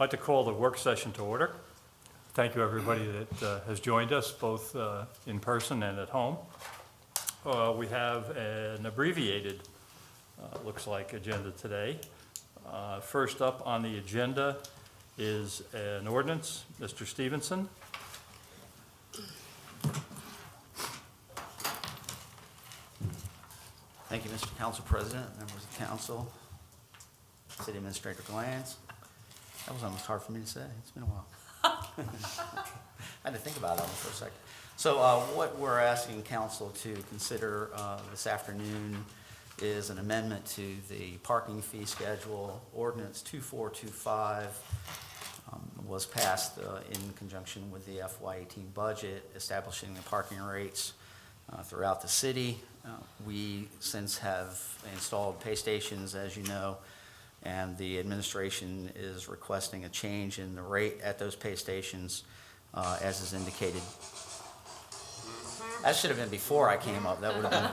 like to call the work session to order. Thank you, everybody that has joined us, both in person and at home. We have an abbreviated, looks like, agenda today. First up on the agenda is an ordinance. Mr. Stevenson. Thank you, Mr. Council President, members of council, City Administrator Glantz. That was almost hard for me to say. It's been a while. I had to think about that one for a second. So what we're asking council to consider this afternoon is an amendment to the parking fee schedule. Ordinance 2425 was passed in conjunction with the FY18 budget, establishing the parking rates throughout the city. We since have installed pay stations, as you know, and the administration is requesting a change in the rate at those pay stations as is indicated. That should have been before I came up. That would have been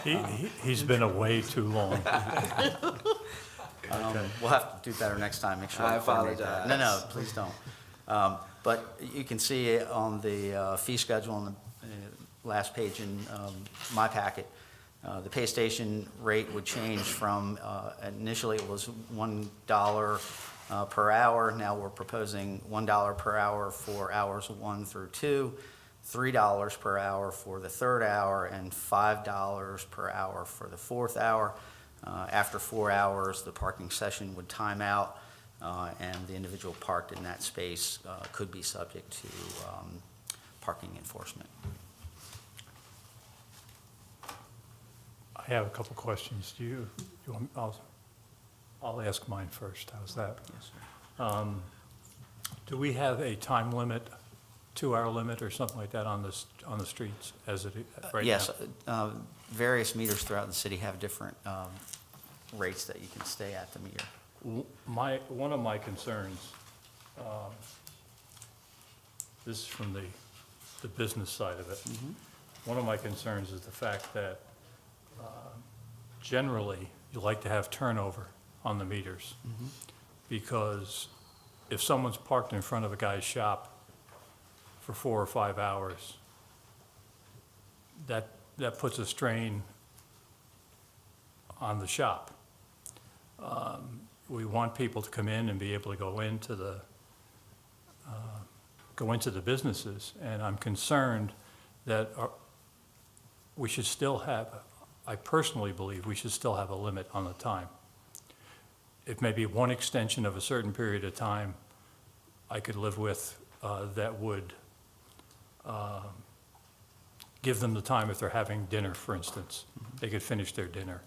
very impressive. He's been away too long. We'll have to do better next time. Make sure. I apologize. No, please don't. But you can see on the fee schedule on the last page in my packet, the pay station rate would change from, initially it was $1 per hour. Now we're proposing $1 per hour for hours 1 through 2, $3 per hour for the third hour, and $5 per hour for the fourth hour. After 4 hours, the parking session would time out, and the individual parked in that space could be subject to parking enforcement. I have a couple questions. Do you want, I'll ask mine first. How's that? Yes, sir. Do we have a time limit, 2-hour limit or something like that on the streets as it right now? Yes, various meters throughout the city have different rates that you can stay at the meter. One of my concerns, this is from the business side of it. Mm-hmm. One of my concerns is the fact that generally you like to have turnover on the meters, because if someone's parked in front of a guy's shop for 4 or 5 hours, that puts a strain on the shop. We want people to come in and be able to go into the businesses, and I'm concerned that we should still have, I personally believe we should still have a limit on the time. If maybe one extension of a certain period of time I could live with, that would give them the time if they're having dinner, for instance. They could finish their dinner.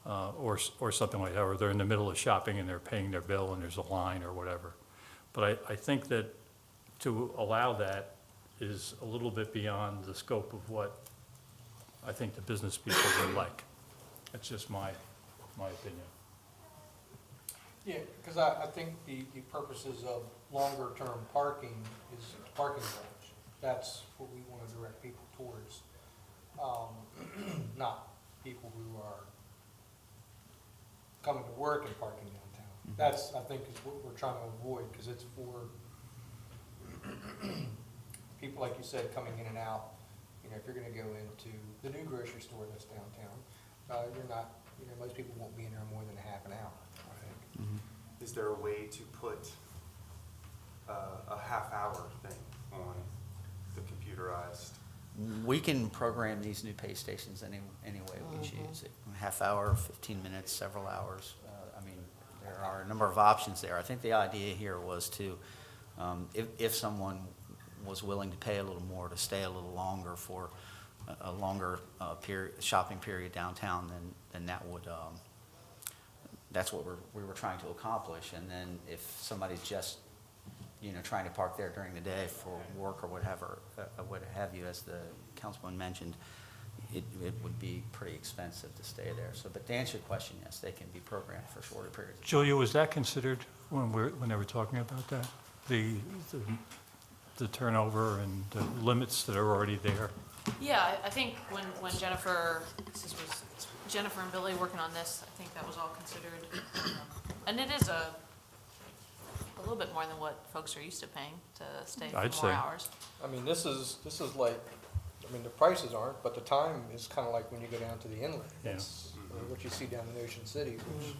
Or something like that, or they're in the middle of shopping and they're paying their bill and there's a line or whatever. But I think that to allow that is a little bit beyond the scope of what I think the business people would like. That's just my opinion. Yeah, because I think the purposes of longer-term parking is parking range. That's what we want to direct people towards, not people who are coming to work and parking downtown. That's, I think, is what we're trying to avoid, because it's for people, like you said, coming in and out. You know, if you're going to go into the new grocery store that's downtown, you're not, you know, most people won't be in there more than a half an hour, I think. Is there a way to put a half-hour thing on the computerized? We can program these new pay stations any way we choose. Half hour, 15 minutes, several hours. I mean, there are a number of options there. I think the idea here was to, if someone was willing to pay a little more to stay a little longer for a longer shopping period downtown, then that would, that's what we were trying to accomplish. And then if somebody's just, you know, trying to park there during the day for work or whatever, what have you, as the councilman mentioned, it would be pretty expensive to stay there. So, but to answer your question, yes, they can be programmed for shorter periods. Julia, was that considered when they were talking about that? The turnover and the limits that are already there? Yeah, I think when Jennifer, this was Jennifer and Billy working on this, I think that was all considered And it is a little bit more than what folks are used to paying to stay for I'd more say. hours. I mean, this is like, I mean, the prices aren't, but the time is kind of like when you go down to the inlet. Yeah. That's what you see down in Ocean City, which,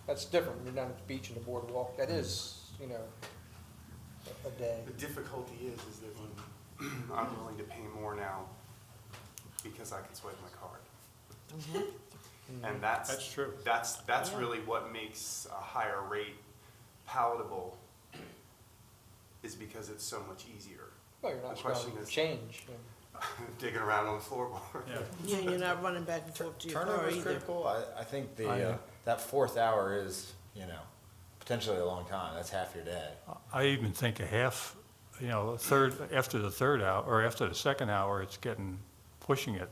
that's different. You're down at the beach and the boardwalk. That is, you know, a day. The difficulty is that when I'm willing to pay more now because I can swipe my card. And That's true. That's Yeah. really what makes a higher rate palatable, is because it's so much easier. Well, you're not The question spending is- change. Digging around on the floorboard. Yeah. Yeah, you're not running back and forth to your car Turnover is either. critical. I think I- that fourth hour is, potentially a long time. That's half your day. I even think a half, a third, after the third hour, or after the second hour, it's pushing it.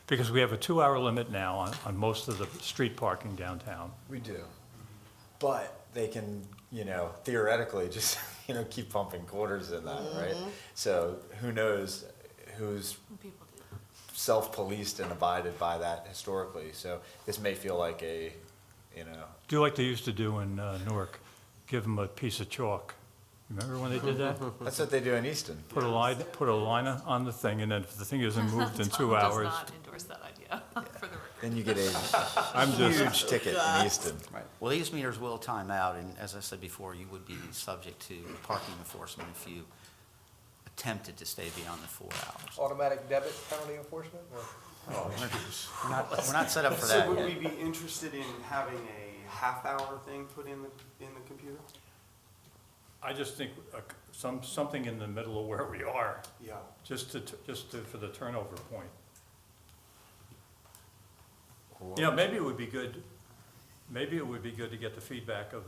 Because we have a 2-hour limit now on most of the street parking downtown. We do. But they can, theoretically just, keep pumping quarters in that, right? So who knows who's People do. self-policed and abided by that historically. So this may feel like a, Do like they used to do in Newark, give them a piece of chalk. Remember when they did that? that's what they do in Easton. Put a line on the thing, and then if the thing isn't moved in 2 Tom hours, does not endorse that idea, for the record. Then you get a I'm just, huge ticket in Easton. Right. Well, these meters will time out, and as I said before, you would be subject to parking enforcement if you attempted to stay beyond the 4 hours. Automatic debit penalty enforcement, or? We're not set up for So that would yet. we be interested in having a half-hour thing put in the computer? I just think something in the middle of where we are, Yeah. just for the turnover point. Cool. Maybe it would be good to get the feedback of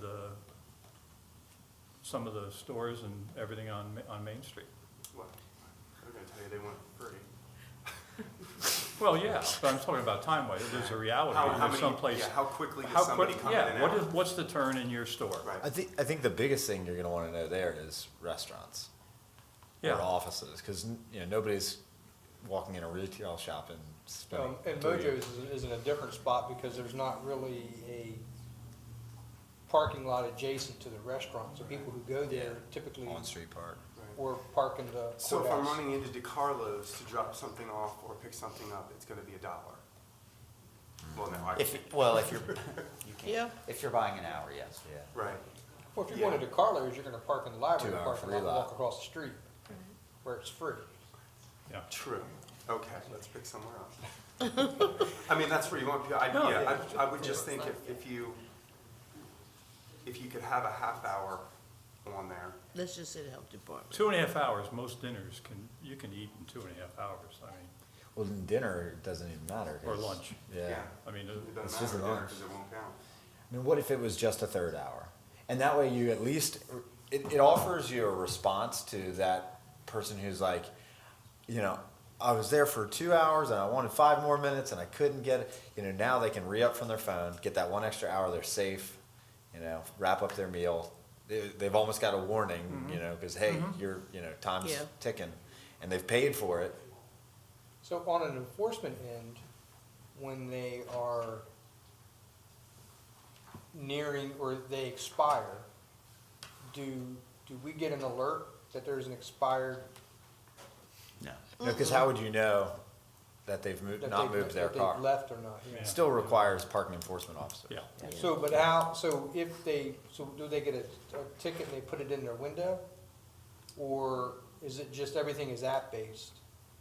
some of the stores and everything on Main Street. Well, they're gonna tell you they want it free. Well, yeah, but I'm talking about time-wise, there's a reality, and there's someplace. How quickly How does somebody quick, come in and yeah, out? what's the turn in your store? Right. I think the biggest thing you're going to want to know there is restaurants Yeah. or offices, because nobody's walking in a retail shop and spending. And 3 Mojo's is in a different spot because there's not really a parking lot adjacent to the restaurant. So people who go there typically, on-street park. or park in the So if I'm courthouse. running into DeCarlo's to drop something off or pick something up, it's gonna be $1. Well, no, If you're, you can't. Yeah. If you're buying an hour, yes. Yeah. right. Well, if you're going to Carlos, you're gonna park in the library, 2-hour parking free lot, and lot. walk across the street, where it's free. Yeah. True. Okay, let's pick somewhere else. I mean, that's where you want, I would just think if you could have a half hour on there. Let's just say the health department. 2.5 hours, most dinners you can eat in 2.5 hours, I mean, Well, in dinner, it doesn't even matter. or 'cause- lunch. Yeah. I mean, It It's doesn't just matter an dinner hour. because it won't count. I mean, what if it was just a third hour? And that way you at least, it offers you a response to that person who's like, I was there for 2 hours and I wanted 5 more minutes and I couldn't get it. Now they can re-up from their phone, get that 1 extra hour, they're safe, wrap up their meal. They've almost got a warning, because, hey, time's Yeah. ticking and they've paid for it. So on an enforcement end, when they are nearing or they expire, do we get an alert that there's an expired? No. Because how would you know that they've that not they've- moved their that car? they've left or not? Yeah. Still requires parking enforcement officer. Yeah. So, so do they get a ticket and they put it in their window? Or is it just everything is app-based?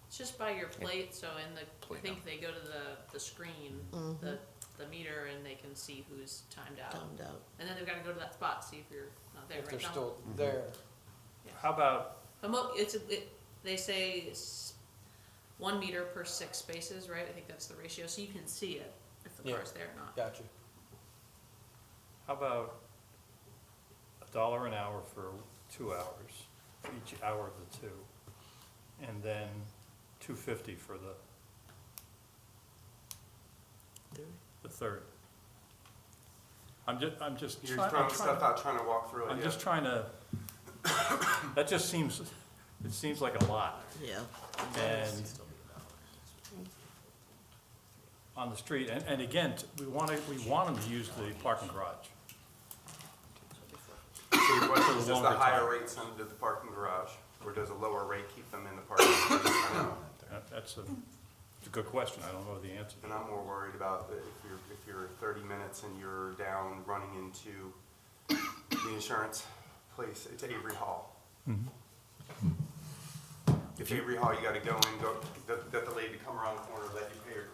It's just by your plate, so I Plate think they go to the screen, the meter, and they can see who's timed out. Timed out. And then they've gotta go to that spot, see if you're not there, If right, they're Tom? still there? How about, But they say it's 1 meter per 6 spaces, right? I think that's the ratio, so you can see it if the Yeah. car's there or not. Gotcha. how about $1 an hour for 2 hours, for each hour of the 2? And then $2.50 for the third. I'm just You're trying, throwing stuff out, trying to walk through it. I'm yeah. just trying to, that just seems like a lot. Yeah. And on the street, and again, we want them to use the parking garage. the question is, does the longer higher time. rate send them to the parking garage, or does a lower rate keep them in the parking space? I know. That's a good question. I don't know the answer. And I'm more worried about if you're 30 minutes and you're down running into the insurance place, it's Avery Hall. If Avery Hall, you gotta go in, get the lady to come around the corner, let you pay your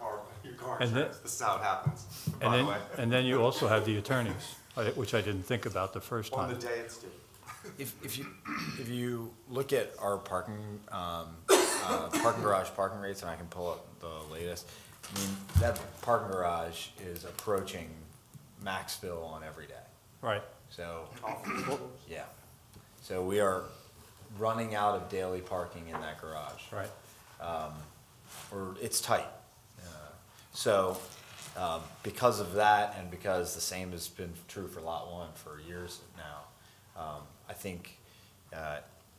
car And then- insurance. This is how it happens, And by the then, way. and then you also have the attorneys, which I didn't think about the first On the time. day it's due. If you look at our parking garage parking rates, and I can pull up the latest, I mean, that parking garage is approaching max fill on every day. Right, So, yeah. So we are running out of daily parking in that garage. right. Or it's tight. So, because of that, and because the same has been true for Lot 1 for years now, I think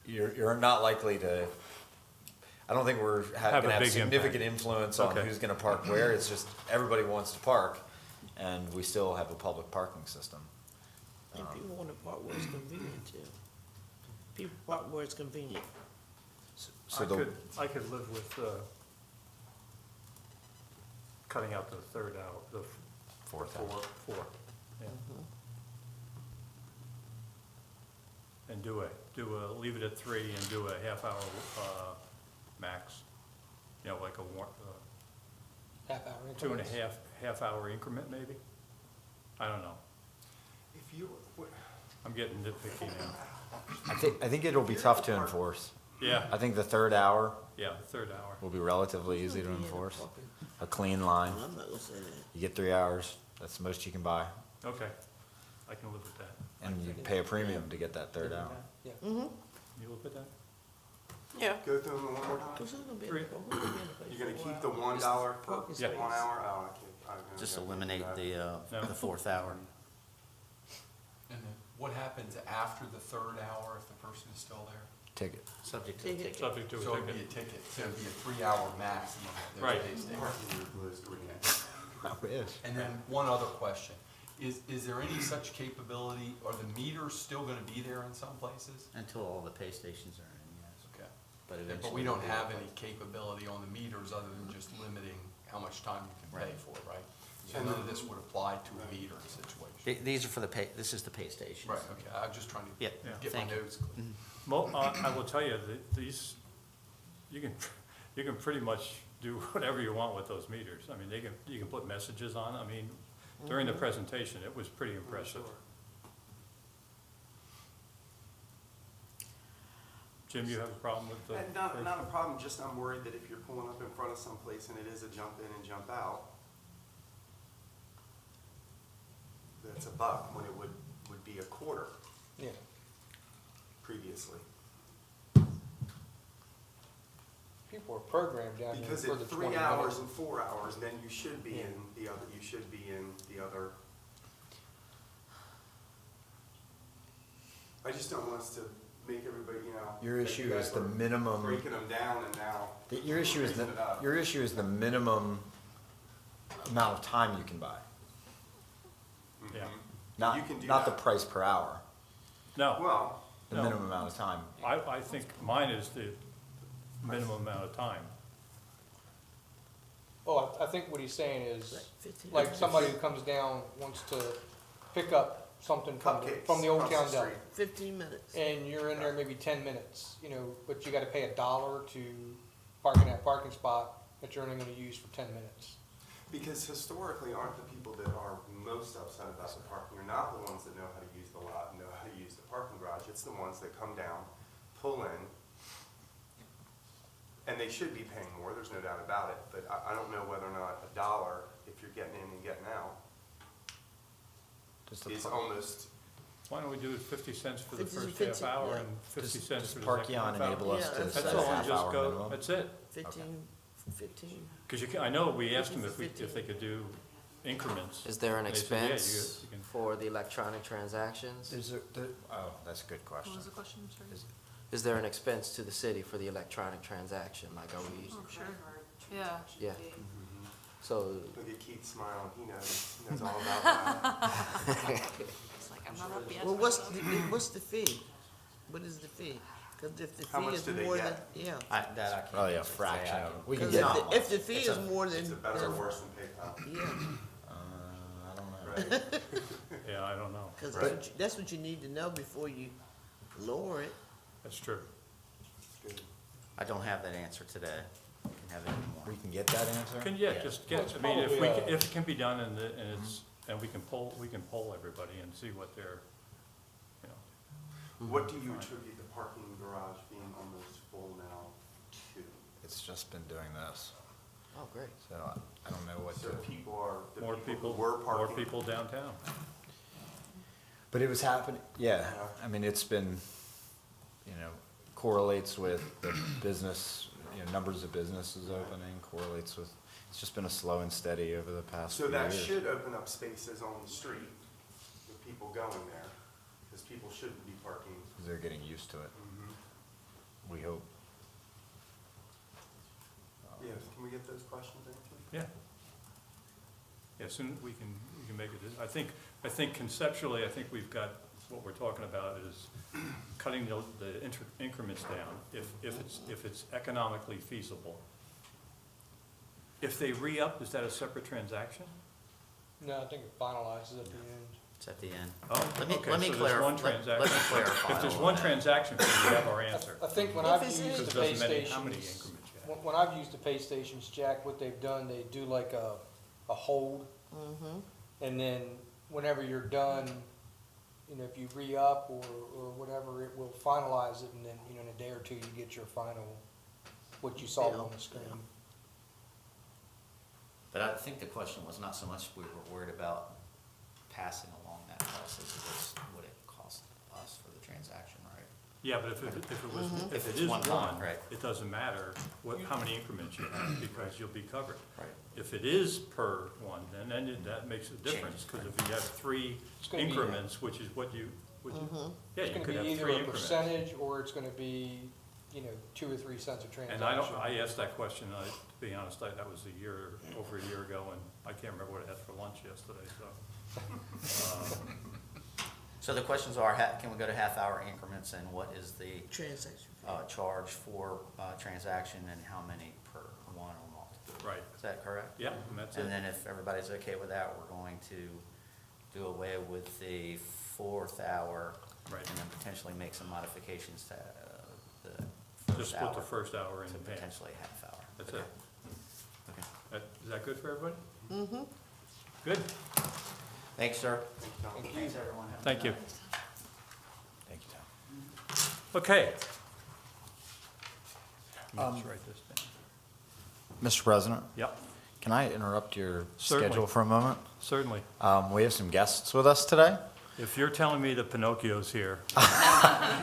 you're not likely to, I don't think we're Have a gonna have big significant impact. influence on Okay. who's gonna park where. It's just, everybody wants to park, and we still have a public parking system. And people wanna park where it's convenient too. People park where it's convenient. So I could live with, cutting out the third hour, the fourth hour. four, yeah. And leave it at 3 and do a half hour, max. You know, like a Half hour 2.5 half hour increment maybe? I don't know. If you, I'm getting nitpicky now. I think it'll be tough to enforce. Yeah, I think the third hour yeah, third hour. will be relatively easy to enforce. A clean line. I'm not gonna say that. You get 3 hours, that's the most you can buy, Okay, I can live with that. and you pay a premium to get that third hour. Yeah. You live with that? Yeah. go through them one more time? Cause who's gonna be in Three. the- who's gonna be in the place You're gonna for a keep the while? $1 per Parking Yeah. 1 space. hour? Oh, I can't. I'm gonna Just go do eliminate that. the fourth hour. And then what happens after the third hour if the person is still there? Ticket. Subject to the Ticket. ticket. Subject to a So it'd be a ticket. ticket, so it'd be a 3-hour maximum. There's a Right. pay station. Parking your blues to weekend. Oh, it is. And then one other question, is there any such capability, are the meters still gonna be there in some places? Until all the pay stations are in, yes. Okay. But But eventually. we don't they'll be have replaced. any capability on the meters other than just limiting how much time you can pay Right. for, right? So none of this would apply to a meter situation. These are for the pay, this is the pay stations. Right, okay, I'm just trying to Yeah, get my thank you. notes clear. I will tell you, that these, you can pretty much do whatever you want with those meters. I mean, you can put messages on, I mean, during the presentation, it was pretty impressive. Jim, you have a problem with the? Not a problem, just I'm worried that if you're pulling up in front of someplace and it is a jump in and jump out, that's $1 when it would be a quarter Yeah. previously. People are programmed down here Because for at the 3 20 hours minutes. and 4 hours, then you should be Yeah. in the other, I just don't want us to make everybody, Your like issue you guys is the were minimum, breaking them down and now. your issue is raising it up. your issue is the minimum amount of time you can buy, Yeah. You can do not the that. price per hour, No, Well, the No. minimum amount of time. I think mine is the minimum amount of time. Oh, I think what he's saying is, 15 like somebody who comes down wants to pick up something cupcakes from the Old across Town the Deli. street. 15 minutes. And you're in there maybe 10 minutes, but you gotta pay $1 to park in that parking spot that you're only gonna use for 10 minutes. Because historically, aren't the people that are most upset about the parking are not the ones that know how to use the lot and know how to use the parking garage. It's the ones that come down, pull in, and they should be paying more, there's no doubt about it. But I don't know whether or not $1, if you're getting in and getting out, Just the is par- almost, Why don't we do it 50 cents for the 50, first 50, half hour yeah. and 50 Just- cents just for the Parkeon second half enable hour? us Yeah, to that's set That's a all, and half just hour go, minimum. that's it. 15. Because I know we asked them if they could do increments. Is there an They said, yeah, expense you can- for the electronic transactions? Oh, that's a good What question. was the question, sorry? Is there an expense to the city for the electronic transaction? Like, are we, Oh, sure. Yeah. yeah, so, look at Keith smiling, he knows all about that. It's like, I'm not up yet. Well, what's the fee? What is the fee? Cause if the How fee much is do they more than, get? yeah. I can't. Probably a answer today. fraction of it. We can Cause get, if the fee It's is a- more than, Is it better or worse than PayPal? yeah, I don't know. Right? Yeah, I don't know. cause Right. that's what you need to know before you lower it. That's true. Good. I don't have that answer today. I can have it in the We morning. can get that answer? Can, yeah, Yeah. just Well, get, it's I mean, if we, probably, if it can be done and it's, and we can poll everybody and see what their, you know. What do you attribute the parking garage being almost full now to? It's just been doing this, Oh, great. so I don't know what So to. people are, the More people people, who were more parking. people downtown. But it was happening, yeah, I mean, it's been, you know, correlates with the business, you know, numbers of businesses opening, correlates with, it's just been a slow and steady over the past So few that years. should open up spaces on the street with people going there, because people shouldn't be parking. 'Cause they're getting used to it, we hope. Yeah, can we get those questions answered? Yeah. Yeah, soon we can make it, I think conceptually, I think we've got, what we're talking about is cutting the increments down, if it's economically feasible. If they re-up, is that a separate transaction? No, I think it finalizes at the end. It's at the end. Oh, Let me okay, let me so there's one clarify. Let me transaction. clarify. If there's all one that. transaction, then we have our answer. I think when If I've it's used in- Because the it pay doesn't matter how many stations, increments you have. when I've used the pay stations, Jack, what they've done, they do like a hold. And then whenever you're done, you know, if you re-up or whatever, it will finalize it, and then, you know, in a day or two, you get your final, what you saw on the screen. But I think the question was not so much we were worried about passing along that cost, as it was what it cost us for the transaction, right? Yeah, but if it was, if If it it's is one time, one, right. it doesn't matter how many increments you have, because you'll be covered. Right. If it is per one, then that makes a difference, because if you have three It's gonna be- increments, which is what you, yeah, It's you gonna could be have either three a increments. percentage, or it's gonna be, you know, 2 or 3 cents a transaction. And I asked that question, to be honest, that was over a year ago, and I can't remember what I had for lunch yesterday, so. So the questions are, can we go to half-hour increments, and what is the Transaction. charge for transaction, and how many per one or multiple? Right, Is that correct? yeah, and that's it. And then if everybody's okay with that, we're going to do away with the 4th hour. Right. And then potentially make some modifications to the Just first hour. put the first hour in To advance. potentially half hour. That's Okay. it. Okay. Is that good for everybody? Mm-hmm. Good, Thanks, sir. Thank you. Thanks, everyone. Have a thank good you. night. Thank you, Tom. Okay. Let's write this down. Mr. President, Yep, can I interrupt your Certainly. schedule for a moment? certainly. We have some guests with us today, If you're telling me that Pinocchio's here.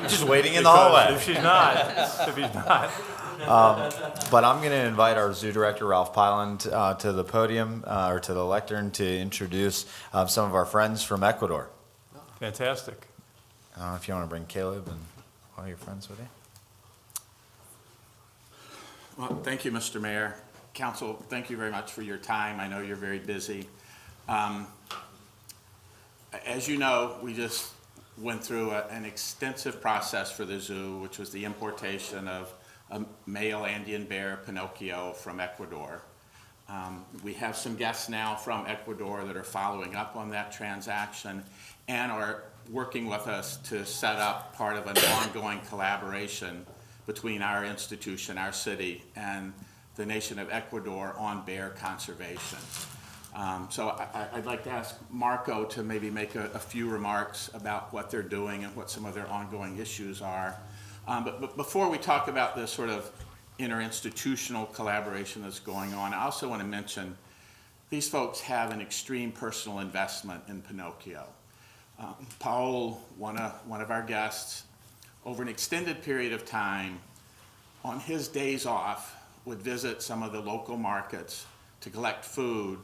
just waiting in the because hallway. If she's not, if he's not, But I'm going to invite our zoo director, Ralph Pyland, to the podium, or to the lectern, to introduce some of our friends from Ecuador. fantastic. If you want to bring Caleb and all your friends with you. Well, thank you, Mr. Mayor. Council, thank you very much for your time. I know you're very busy. As you know, we just went through an extensive process for the zoo, which was the importation of a male Andean bear, Pinocchio, from Ecuador. We have some guests now from Ecuador that are following up on that transaction and are working with us to set up part of an ongoing collaboration between our institution, our city, and the nation of Ecuador on bear conservation. So I'd like to ask Marco to maybe make a few remarks about what they're doing and what some of their ongoing issues are. But before we talk about this sort of interinstitutional collaboration that's going on, I also want to mention these folks have an extreme personal investment in Pinocchio. Paul, one of our guests, over an extended period of time, on his days off, would visit some of the local markets to collect food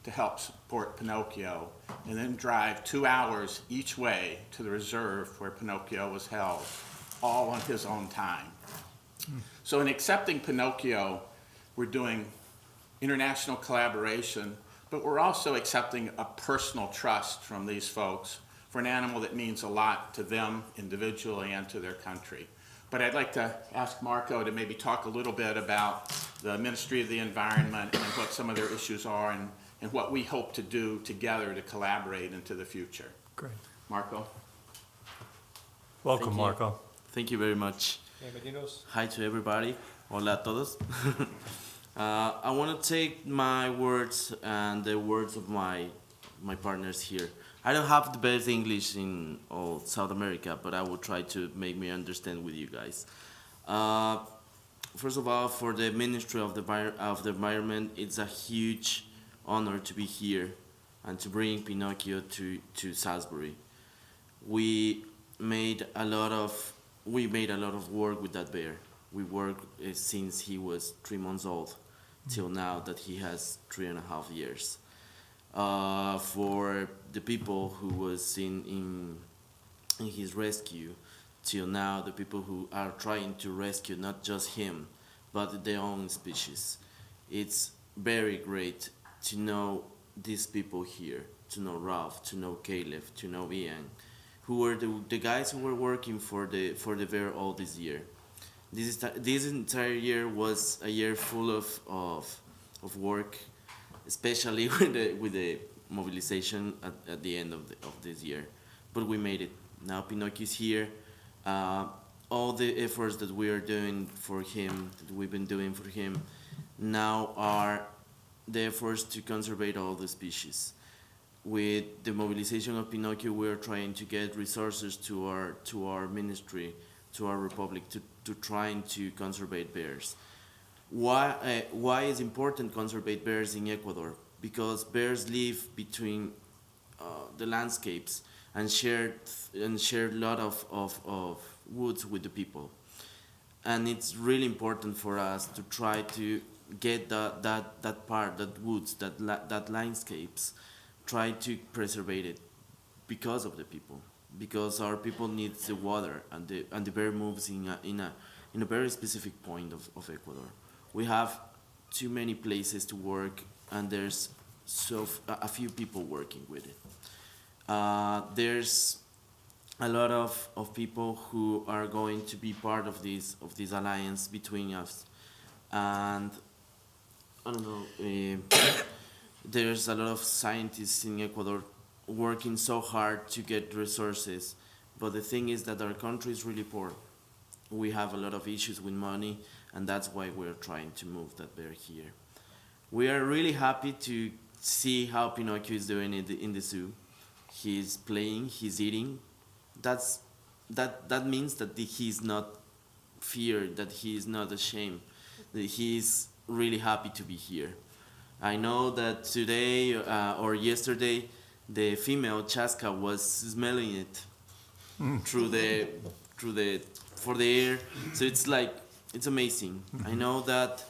to help support Pinocchio, and then drive 2 hours each way to the reserve where Pinocchio was held, all on his own time. So in accepting Pinocchio, we're doing international collaboration, but we're also accepting a personal trust from these folks for an animal that means a lot to them individually and to their country. But I'd like to ask Marco to maybe talk a little bit about the Ministry of the Environment and what some of their issues are and what we hope to do together to collaborate into the future. Great. Marco? Welcome, Thank you. Marco. Thank you very much. Bienvenidos. Hi to everybody. Hola a todos. I want to take my words and the words of my partners here. I don't have the best English in all South America, but I will try to make me understand with you guys. First of all, for the Ministry of the Environment, it's a huge honor to be here and to bring Pinocchio to Salisbury. We made a lot of work with that bear. We worked since he was 3 months old till now that he has 3.5 years. For the people who was in his rescue till now, the people who are trying to rescue not just him, but their own species. It's very great to know these people here, to know Ralph, to know Caleb, to know Ian, who were the guys who were working for the bear all this year. This entire year was a year full of work, especially with the mobilization at the end of this year. But we made it. Now Pinocchio is here. All the efforts that we are doing for him, that we've been doing for him, now are the efforts to conserve all the species. With the mobilization of Pinocchio, we are trying to get resources to our ministry, to our republic, to trying to conserve bears. Why is important conserve bears in Ecuador? Because bears live between the landscapes and share a lot of woods with the people, and it's really important for us to try to get that part, that woods, that landscapes, try to preserve it because of the people, because our people needs the water, and the bear moves in a very specific point of Ecuador. We have too many places to work, and there's a few people working with it. There's a lot of people who are going to be part of this alliance between us, and I don't know. There's a lot of scientists in Ecuador working so hard to get resources, but the thing is that our country is really poor. We have a lot of issues with money, and that's why we're trying to move that bear here. We are really happy to see how Pinocchio is doing in the zoo. He's playing, he's eating. That means that he's not feared, that he is not ashamed, that he's really happy to be here. I know that today or yesterday, the female Chaska was smelling it for the air. So it's amazing. I know that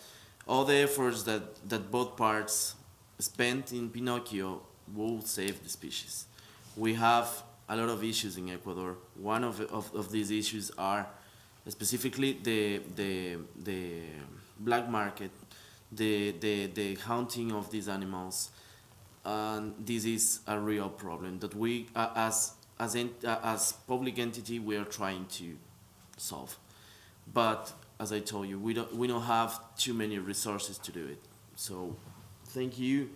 all the efforts that both parts spent in Pinocchio will save the species. We have a lot of issues in Ecuador. One of these issues are specifically the black market, the hunting of these animals. And this is a real problem that we, as public entity, we are trying to solve. But as I told you, we don't have too many resources to do it. So thank you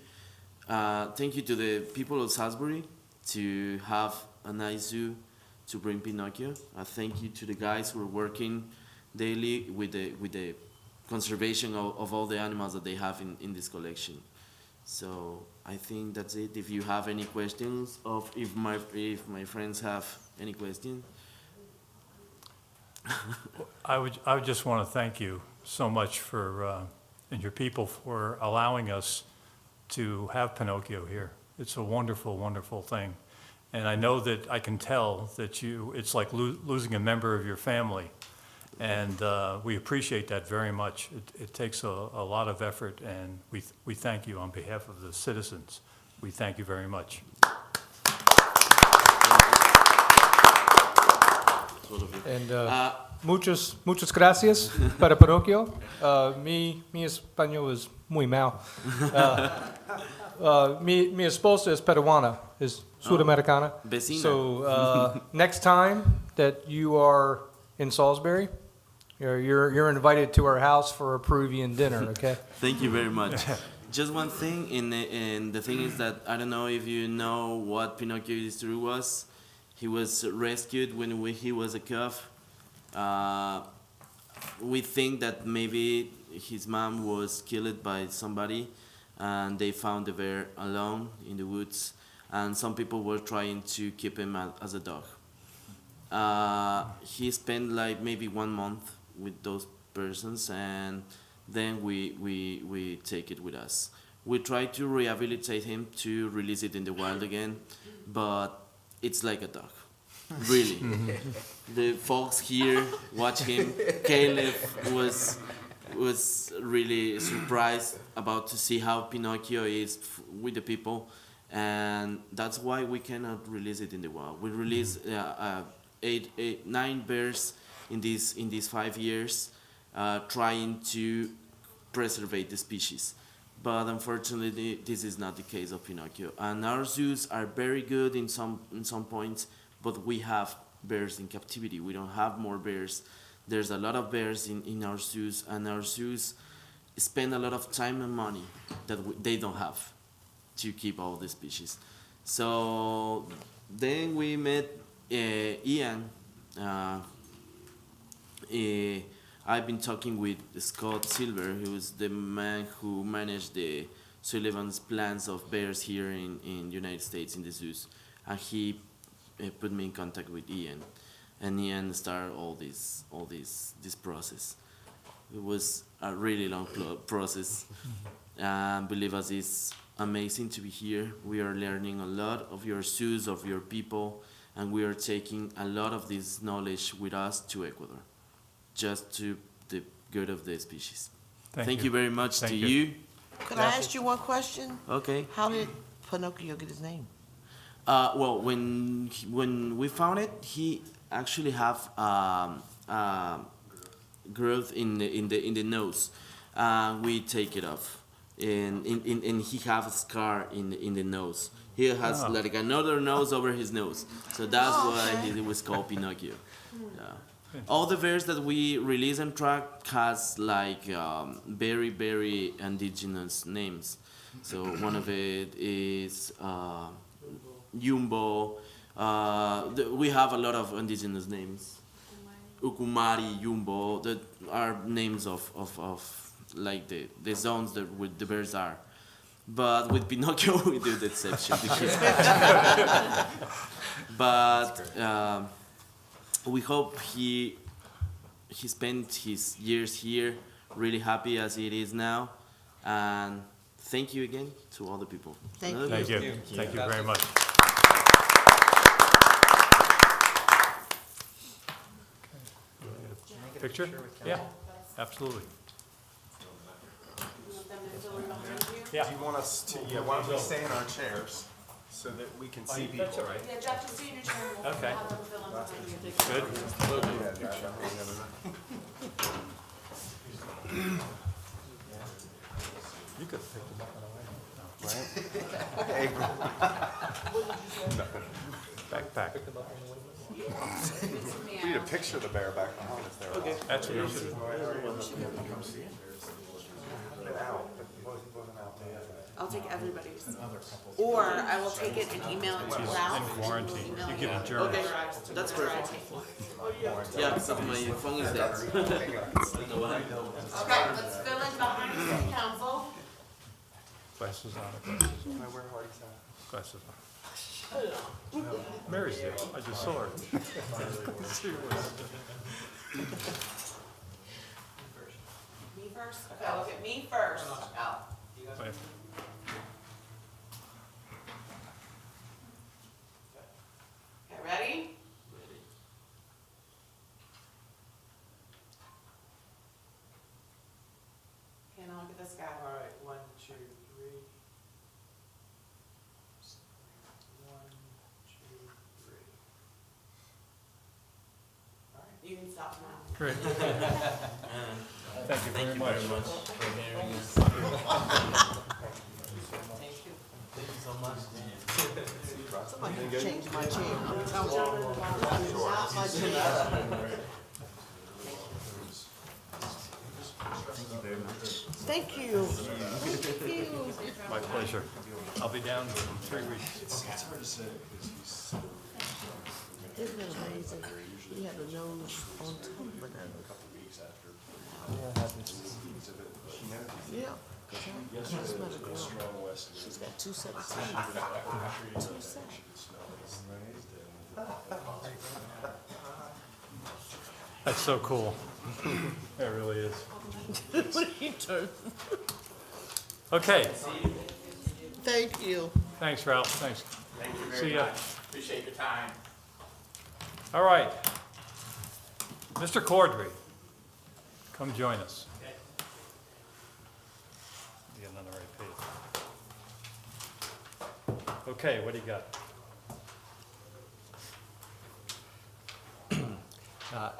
to the people of Salisbury to have a nice zoo to bring Pinocchio. Thank you to the guys who are working daily with the conservation of all the animals that they have in this collection. So I think that's it. If you have any questions, if my friends have any questions. I would just want to thank you so much for, and your people for allowing us to have Pinocchio here. It's a wonderful, wonderful thing. And I know that I can tell that it's like losing a member of your family. And we appreciate that very much. It takes a lot of effort, and we thank you on behalf of the citizens. We thank you very much. And muchas gracias para Pinocchio. Mi español es muy mal. Mi esposa es peruana. Sudamericana. Vecina. So, next time that you are in Salisbury, you're invited to our house for a Peruvian dinner, okay? Thank you very much. Just one thing, and the thing is that I don't know if you know what Pinocchio history was. He was rescued when he was a cub. We think that maybe his mom was killed by somebody, and they found the bear alone in the woods, and some people were trying to keep him as a dog. He spent like maybe 1 month with those persons, and then we take it with us. We try to rehabilitate him to release it in the wild again, but it's like a dog, really. The folks here watch him. Caleb was really surprised about to see how Pinocchio is with the people, and that's why we cannot release it in the wild. We release 9 bears in these 5 years, trying to preserve the species. But unfortunately, this is not the case of Pinocchio. And our zoos are very good in some points, but we have bears in captivity. We don't have more bears. There's a lot of bears in our zoos, and our zoos spend a lot of time and money that they don't have to keep all the species. So then we met Ian. I've been talking with Scott Silver, who is the man who managed the Sullivan's plans of bears here in the United States in the zoos, and he put me in contact with Ian, and Ian started all this process. It was a really long process. Believe us, it's amazing to be here. We are learning a lot of your zoos, of your people, and we are taking a lot of this knowledge with us to Ecuador, just to the good of the species. Thank you very much to you. Could I ask you one question? Okay. How did Pinocchio get his name? Well, when we found it, he actually have growth in the nose. We take it off, and he have a scar in the nose. He has like another nose over his nose, so that's why he was called Pinocchio. Yeah. All the bears that we release and track has like very, very indigenous names. So one of it is Jumbo. We have a lot of indigenous names. Ukumari, Jumbo, that are names of like the zones that with the bears are. But with Pinocchio we do the exception. But we hope he spent his years here really happy as it is now. And thank you again to all the people. Thank you. Thank you. Thank you very much. Picture? Yeah, absolutely. Do you want us to, why don't we stay in our chairs so that we can see people? That's all right. Yeah, Jack, just sit in your chair and we'll Okay. have them fill in behind you. Good. You could have picked them up on the way. Backpack. We need a picture of the bear back behind us there. Okay. That's what you should. Been out, but he wasn't out there. I'll take everybody's. Or I will take it and email it to He's in Ralph. quarantine. Email You it. give him germs. Okay, that's perfect. Yeah, because my phone is dead. Okay, let's fill in behind the city council. Glasses on. Glasses on. I wear Hardy's hat. Glasses on. Mary's there. I just saw her. Me first? Okay, look at me first. Out. Wait. Okay, ready? Okay, now look at this guy. All right, 1, 2, 3. 1, 2, 3. All right, you can stop now. Great. Thank you very much. for hearing us. Thank you. Thank you so much. Somebody can change my chair. Not my chair. Thank you. Thank you. My pleasure. I'll be down in 3 weeks. Isn't it amazing? He had a nose on top of a nose. Yeah. I just met a girl. She's got 217. 217. That's so cool. It really is. What are you doing? Okay, Thank you. thanks, Ralph, thanks. Thank you See very ya. much. Appreciate your time. All right. Mr. Cordry, come join us. Getting on the right page. Okay, what do you got?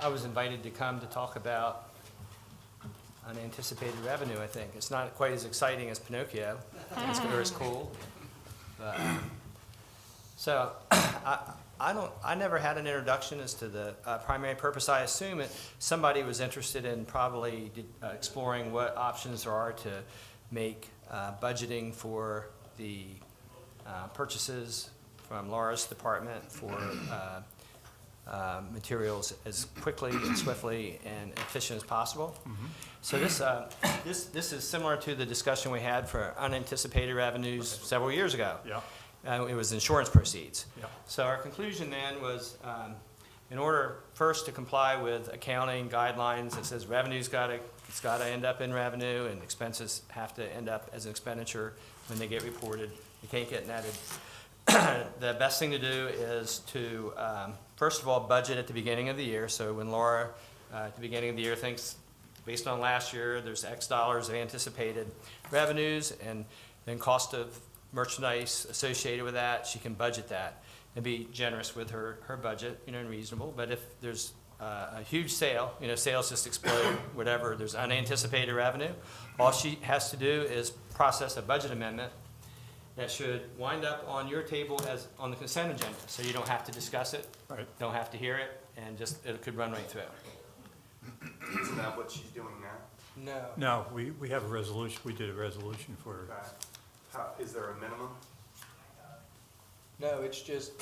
I was invited to come to talk about unanticipated revenue, I think. It's not quite as exciting as Pinocchio, or as cool. But, so, I never had an introduction as to the primary purpose. I assume it, somebody was interested in probably exploring what options there are to make budgeting for the purchases from Laura's department for materials as quickly and swiftly and efficient as possible. So this is similar to the discussion we had for unanticipated revenues several years ago. Yeah. It was insurance proceeds. Yeah. So our conclusion then was, in order first to comply with accounting guidelines that says revenue's it's gotta end up in revenue and expenses have to end up as an expenditure when they get reported. You can't get netted. The best thing to do is to, first of all, budget at the beginning of the year. So when Laura, at the beginning of the year, thinks, based on last year, there's X dollars of anticipated revenues and then cost of merchandise associated with that, she can budget that and be generous with her budget, and reasonable. But if there's a huge sale, sales just explode, whatever, there's unanticipated revenue, all she has to do is process a budget amendment that should wind up on your table as on the consent agenda, so you don't have to discuss it, Right. don't have to hear it, and just, it could run right through. Isn't that what she's doing now? No. No, we have a resolution, we did a resolution for, Okay. Is there a minimum? No, it's just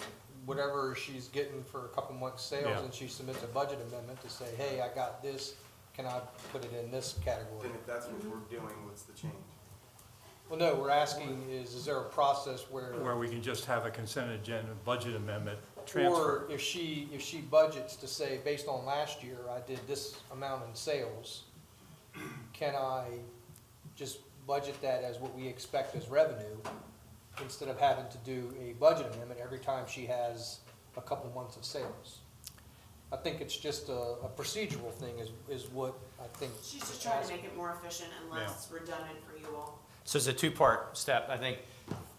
whatever she's getting for a couple months' sales, Yeah. and she submits a budget amendment to say, hey, I got this, can I put it in this category? Then if that's what we're doing, what's the change? Well, no, we're asking is there a process where we can just have a consent agenda, budget amendment, transfer. or if she budgets to say, based on last year, I did this amount in sales, can I just budget that as what we expect as revenue, instead of having to do a budget amendment every time she has a couple months of sales? I think it's just a procedural thing is what I think. She's just trying to make it more efficient and less redundant for you all. So it's a two-part step. I think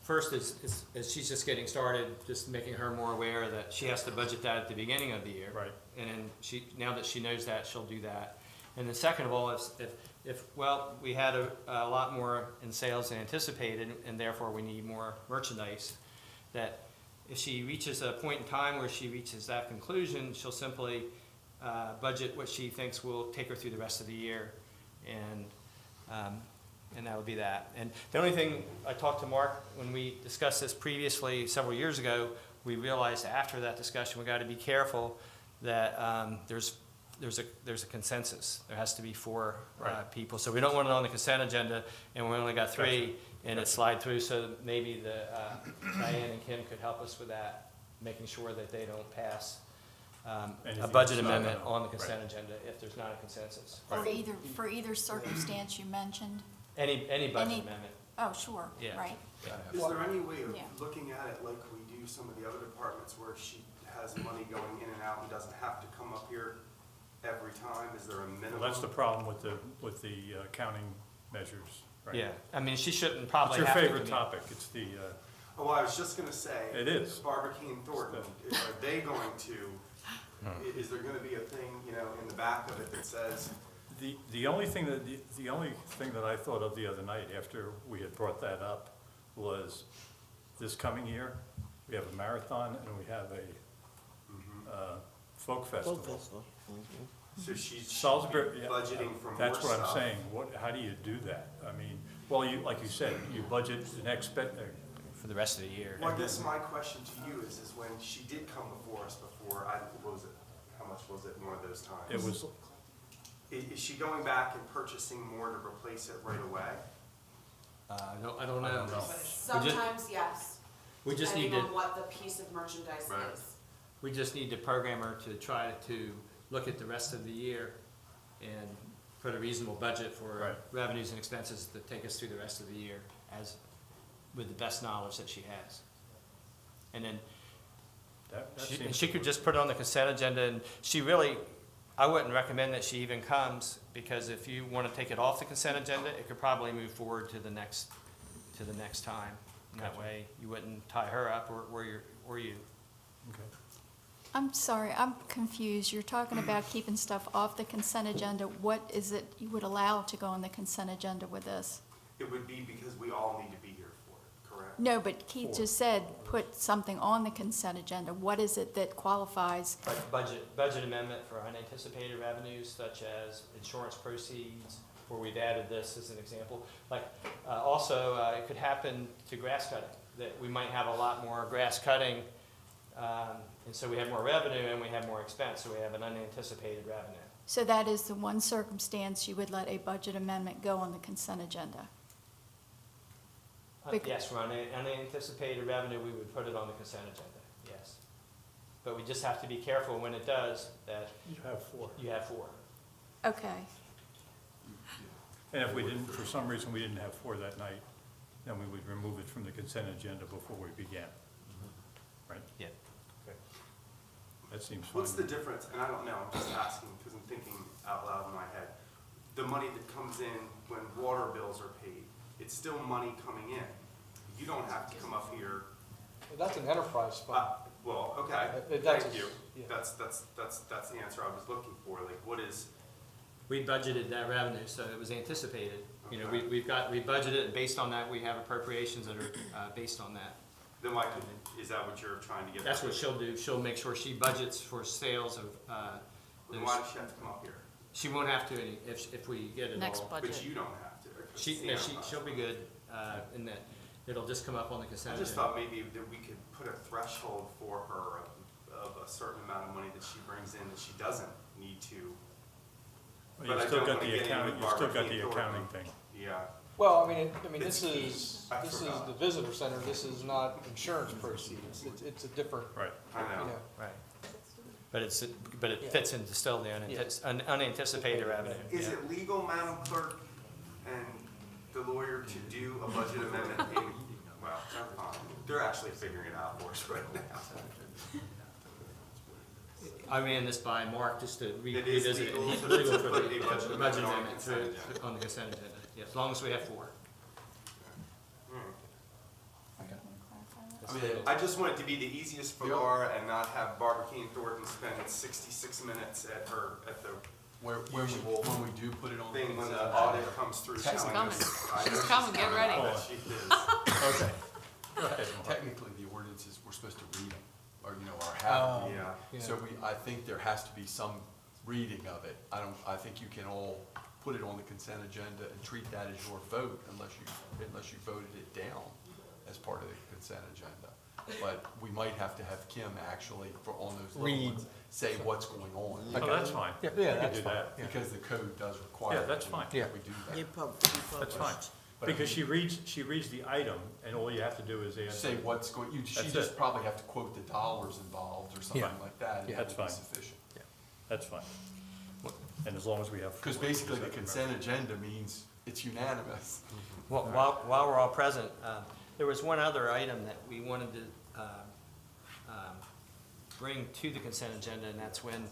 first is she's just getting started, just making her more aware that she has to budget that at the beginning of the year. Right. And then now that she knows that, she'll do that. And then second of all, if we had a lot more in sales than anticipated, and therefore we need more merchandise, that if she reaches a point in time where she reaches that conclusion, she'll simply budget what she thinks will take her through the rest of the year. And that would be that. And the only thing, I talked to Mark when we discussed this previously several years ago, we realized after that discussion, we got to be careful that there's a consensus. There has to be 4 people. So we don't want it on the consent agenda, and we only got 3, and it slide through. So maybe Diane and Kim could help us with that, making sure that they don't pass a Anything budget that's not amendment on- on the consent agenda if there's not a consensus. For either circumstance you mentioned? Any budget Any- amendment. Oh, sure, Yeah. right. Is there any way of Yeah. looking at it like we do some of the other departments where she has money going in and out and doesn't have to come up here every time? Is there a minimum? Well, that's the problem with the accounting measures, right? Yeah, I mean, she shouldn't It's probably your have to favorite come in. topic, it's the, Oh, I was just gonna say. It is. Barbara Keane Thornton, are they going to, is there gonna be a thing, in the back of it that says, the only thing that I thought of the other night after we had brought that up was this coming year, we have a marathon, and we have a folk festival. Folk festival. So she's Salisbury, yeah, budgeting for more that's what I'm stuff. saying, how do you do that? I mean, well, you, like you said, you budget For the rest of the year. Well, I guess my question to you is when she did come before us before, what was it, how much was it in one of those times? it was, Is she going back and purchasing more to replace it right away? No, I don't know. Sometimes, yes, We just need depending to, on what the piece of merchandise Right. is. we just need the programmer to try to look at the rest of the year and put a reasonable budget for Right. revenues and expenses that take us through the rest of the year as, with the best knowledge that she has. And then that and seems. she could just put it on the consent agenda, and she really, I wouldn't recommend that she even comes, because if you want to take it off the consent agenda, it could probably move forward to the next time. And that way, you wouldn't tie her up or you. Okay. I'm sorry, I'm confused. You're talking about keeping stuff off the consent agenda. What is it you would allow to go on the consent agenda with this? It would be because we all need to be here for it, correct? No, but Keith just said, put something on the consent agenda. What is it that qualifies? Like budget amendment for unanticipated revenues such as insurance proceeds, where we've added this as an example. Like, also, it could happen to grass cutting, that we might have a lot more grass cutting, and so we have more revenue and we have more expense, so we have an unanticipated revenue. So that is the one circumstance you would let a budget amendment go on the consent agenda. Yes, for unanticipated revenue, we would put it on the consent agenda, yes. But we just have to be careful when it does, that You have four. you have four. Okay. And if we didn't, for some reason, we didn't have four that night, then we would remove it from the consent agenda before we began. Right? Yeah. Okay. That seems fine. What's the difference, and I don't know, I'm just asking because I'm thinking out loud in my head. The money that comes in when water bills are paid, it's still money coming in. You don't have to come up here, That's an enterprise fund. well, okay, That's thank a- you. yeah. That's the answer I was looking for, like, what is, We budgeted that revenue, so it was anticipated. You know, Okay. we budgeted it, and based on that, we have appropriations that are based on that. then why could, is that what you're trying to get? That's at? what she'll do. She'll make sure she budgets for sales of, Then why does she have to come up here? she won't have to if we get it all. Next budget. But you don't have to. because She, it's no, the she'll be good, in that it'll just come up on the I consent just agenda. thought maybe that we could put a threshold for her of a certain amount of money that she brings in that she doesn't need to. Well, But you I still don't got wanna the get into accounting, you still got Barbara the Thornton. accounting thing. Yeah, Well, I mean, It's this key. is I the forgot. visitor center. This is not insurance proceeds. It's a different, Right. I you know. know. Right. But it fits into still the unanticipated revenue. Is yeah. it legal, Madam Clerk, and the lawyer to do a budget amendment in, well, never mind. They're actually figuring it out for us right now. I ran this by Mark just to It is revisit it. legal He's to legal put for a budget the amendment budget on the amendment consent to- agenda. on the consent agenda, yeah, as long as we have four. I mean, I just want it to be the easiest for Laura and not have Barbara Keane Thornton spend 66 minutes at the when we do put it on the thing when consent the agenda. audit comes through She's showing coming. us. She's coming, get ready. I bet she is. Okay. Go ahead, Mark. Technically, the ordinances, we're supposed to read them, or, or have them. Yeah. So I think there has to be some reading of it. I think you can all put it on the consent agenda and treat that as your vote unless you voted it down as part of the consent agenda. But we might have to have Kim actually, on those little Read. ones, say what's going on. Oh, that's fine. Yeah, We yeah, can that's do fine. that. Because the code does require. Yeah, that's that fine. Yeah. we do You that. That's fine. Because she reads the item, and all you have to do is Say answer. what's going, she That's just it. probably have to quote the dollars involved or something Yeah. like that. and Yeah. that That's would be fine. sufficient. That's fine. And as long as we have. Because four, basically the is that consent agenda means it's unanimous. Well, while we're all present, there was one other item that we wanted to bring to the consent agenda, and that's when,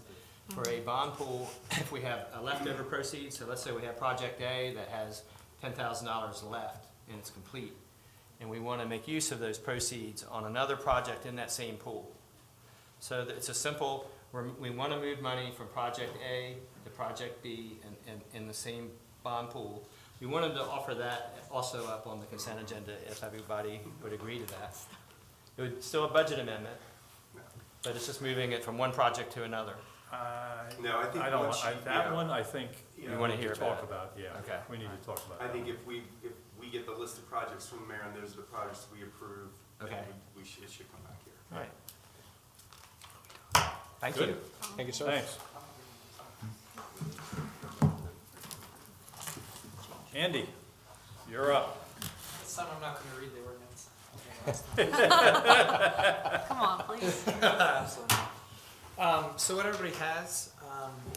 for a bond pool, if we have a leftover proceeds, so let's say we have Project A that has $10,000 left and it's complete, and we want to make use of those proceeds on another project in that same pool. So it's a simple, we want to move money from Project A to Project B in the same bond pool. We wanted to offer that also up on the consent agenda if everybody would agree to that. It would still a budget amendment, but it's just moving it from one project to another. No, I think I don't, once you, that yeah. one, I think, You we wanna need hear to talk about about, yeah. Okay. We need to talk about I that. think if we get the list of projects from the mayor and those are the projects we approve, then Okay. it should come back here. All right. Thank Good. you. Thank you, sir. Thanks. Andy, you're up. This time I'm not gonna read the ordinance. Come on, please. Absolutely. So what everybody has,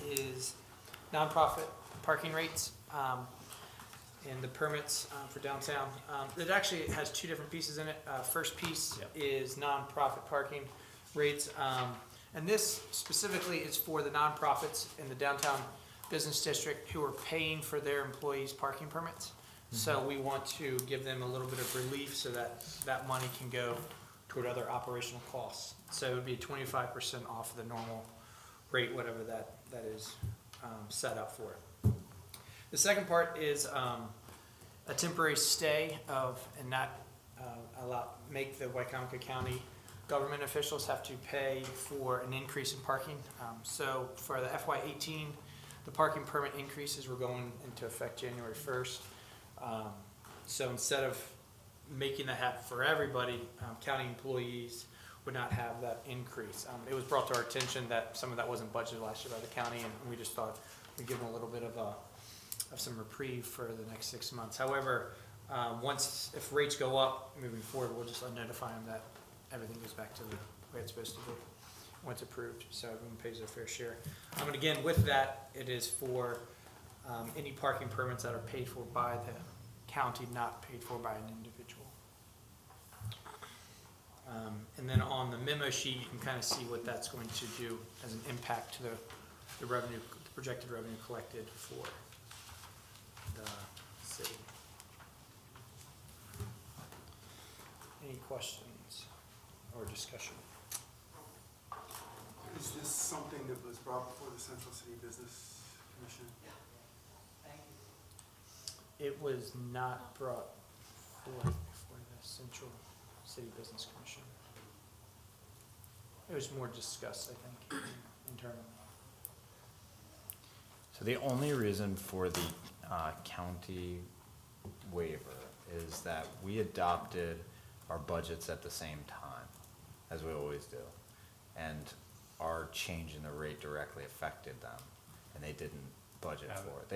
is nonprofit parking rates, and the permits, for downtown. It actually has two different pieces in it. First piece Yep. is nonprofit parking rates. And this specifically is for the nonprofits in the downtown business district who are paying for their employees' parking permits. So we want to give them a little bit of relief so that that money can go toward other operational costs. So it would be 25% off the normal rate, whatever that is set up for it. The second part is a temporary stay of, and not make the Wycomico County government officials have to pay for an increase in parking. So for the FY18, the parking permit increases were going into effect January 1st. So instead of making that happen for everybody, county employees would not have that increase. It was brought to our attention that some of that wasn't budgeted last year by the county, and we just thought we'd give them a little bit of some reprieve for the next 6 months. However, if rates go up moving forward, we'll just notify them that everything goes back to the way it's supposed to be once approved, so everyone pays their fair share. And again, with that, it is for any parking permits that are paid for by the county, not paid for by an individual. And then on the memo sheet, you can kind of see what that's going to do as an impact to the revenue, the projected revenue collected for the city. Any questions or discussion? Is this something that was brought before the Central City Business Commission? It was not brought forth before the Central City Business Commission. It was more discussed, I think, internally. So the only reason for the county waiver is that we adopted our budgets at the same time, as we always do. And our change in the rate directly affected them, and they didn't budget Have for it.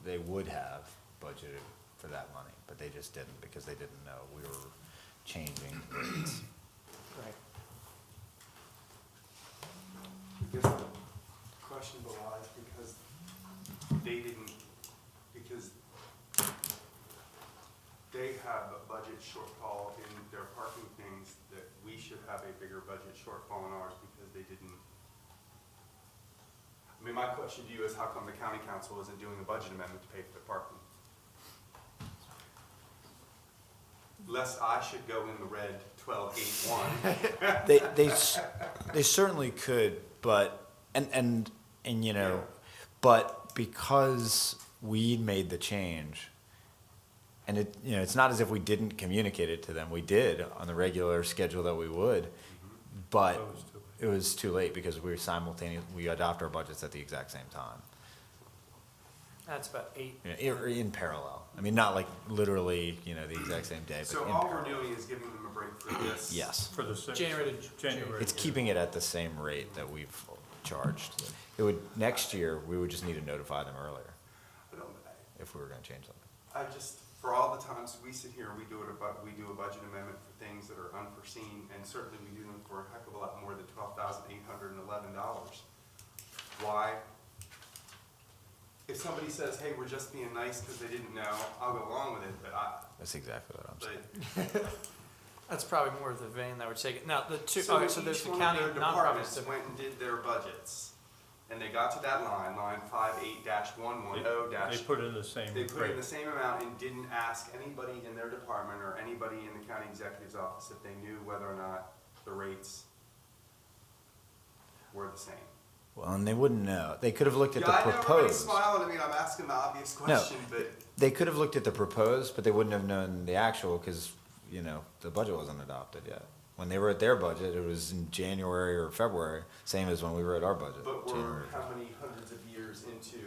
They would have budgeted for that money, but they just didn't because they didn't know we were changing rates. Right. I guess the question belies because they have a budget shortfall in their parking things, that we should have a bigger budget shortfall in ours because they didn't. I mean, my question to you is how come the county council isn't doing a budget amendment to pay for the parking? Lest I should go in the red 1281. They certainly could, but, and you know, but because we made the change, and it, you know, it's not as if we didn't communicate it to them. We did on the regular schedule that we would, but it was too late because we adopt our budgets at the exact same time. That's about 8. You know, in parallel. I mean, not like literally, you know, the exact same day, but So in all parallel. we're doing is giving them a break for this. Yes. For the sixth. January. It's keeping it at the same rate that we've charged. It would, next year, we would just need to notify them earlier I don't, if we were gonna change something. I just, for all the times we sit here, we do a budget amendment for things that are unforeseen, and certainly we do them for a heck of a lot more than $12,811. Why? If somebody says, hey, we're just being nice because they didn't know, I'll go along with it, but That's exactly what I'm saying. That's probably more of the vein that we're taking. Now, the two, So okay, so there's each the one county of their nonprofits. departments went and did their budgets, and they got to that line 58-110 They put in the same They put in rate. the same amount and didn't ask anybody in their department or anybody in the county executive's office if they knew whether or not the rates were the same. Well, and they wouldn't know. They could have looked at Yeah, the I know everybody's proposed. smiling at me, I'm asking the obvious question, but They could have looked at the proposed, but they wouldn't have known the actual because, you know, the budget wasn't adopted yet. When they were at their budget, it was in January or February, same as when we were at our budget. But we're January. how many hundreds of years into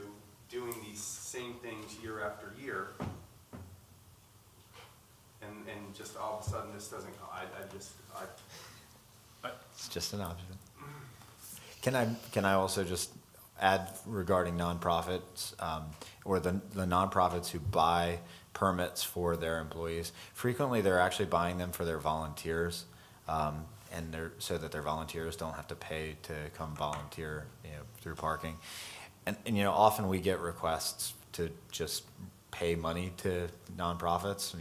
doing these same things year after year? And just all of a sudden, this doesn't, It's just an option. Can I also just add regarding nonprofits, or the nonprofits who buy permits for their employees? Frequently, they're actually buying them for their volunteers, and so that their volunteers don't have to pay to come volunteer, through parking. And often we get requests to just pay money to nonprofits,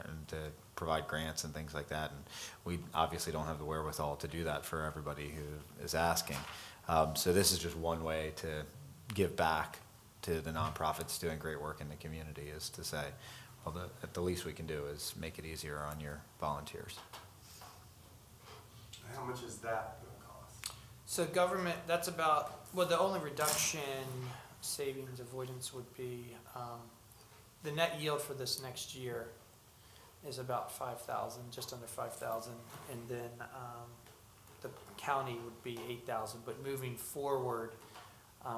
and to provide grants and things like that. And we obviously don't have the wherewithal to do that for everybody who is asking. So this is just one way to give back to the nonprofits doing great work in the community, is to say, well, at the least we can do is make it easier on your volunteers. how much is that gonna cost? So government, that's about, well, the only reduction, savings, avoidance would be, the net yield for this next year is about 5,000, just under 5,000, and then, the county would be 8,000, but moving forward,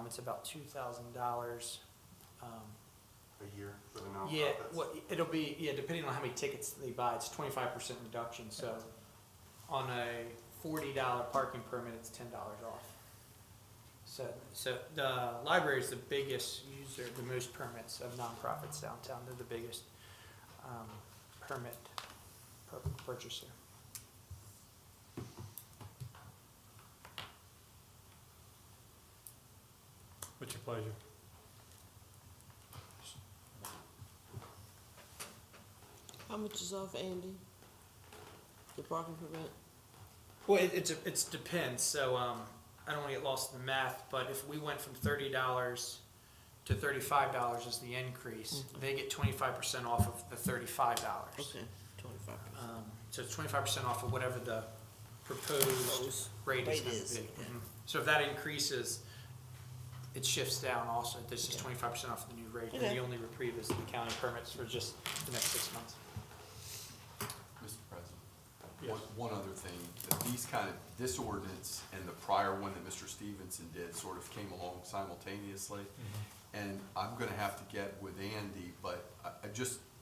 it's about $2,000. A year for the nonprofits? Yeah, well, it'll be, depending on how many tickets they buy, it's 25% reduction, so on a $40 parking permit, it's $10 off. So the library is the biggest user, the most permits of nonprofits downtown, they're the biggest, permit purchaser. What's your pleasure? How much is off, Andy? The parking permit? Well, it's depends, so, I don't wanna get lost in the math, but if we went from $30 to $35 is the increase, they get 25% off of the $35. Okay, 25%. So it's 25% off of whatever the proposed rate is gonna be. Okay. Mhm. So if that increases, it shifts down also, this is Okay. 25% off the new rate, and Okay. the only reprieve is the county permits for just the next 6 months. Mr. President, Yes. one other thing, that this ordinance and the prior one that Mr. Stevenson did sort of came along simultaneously. And I'm gonna have to get with Andy, but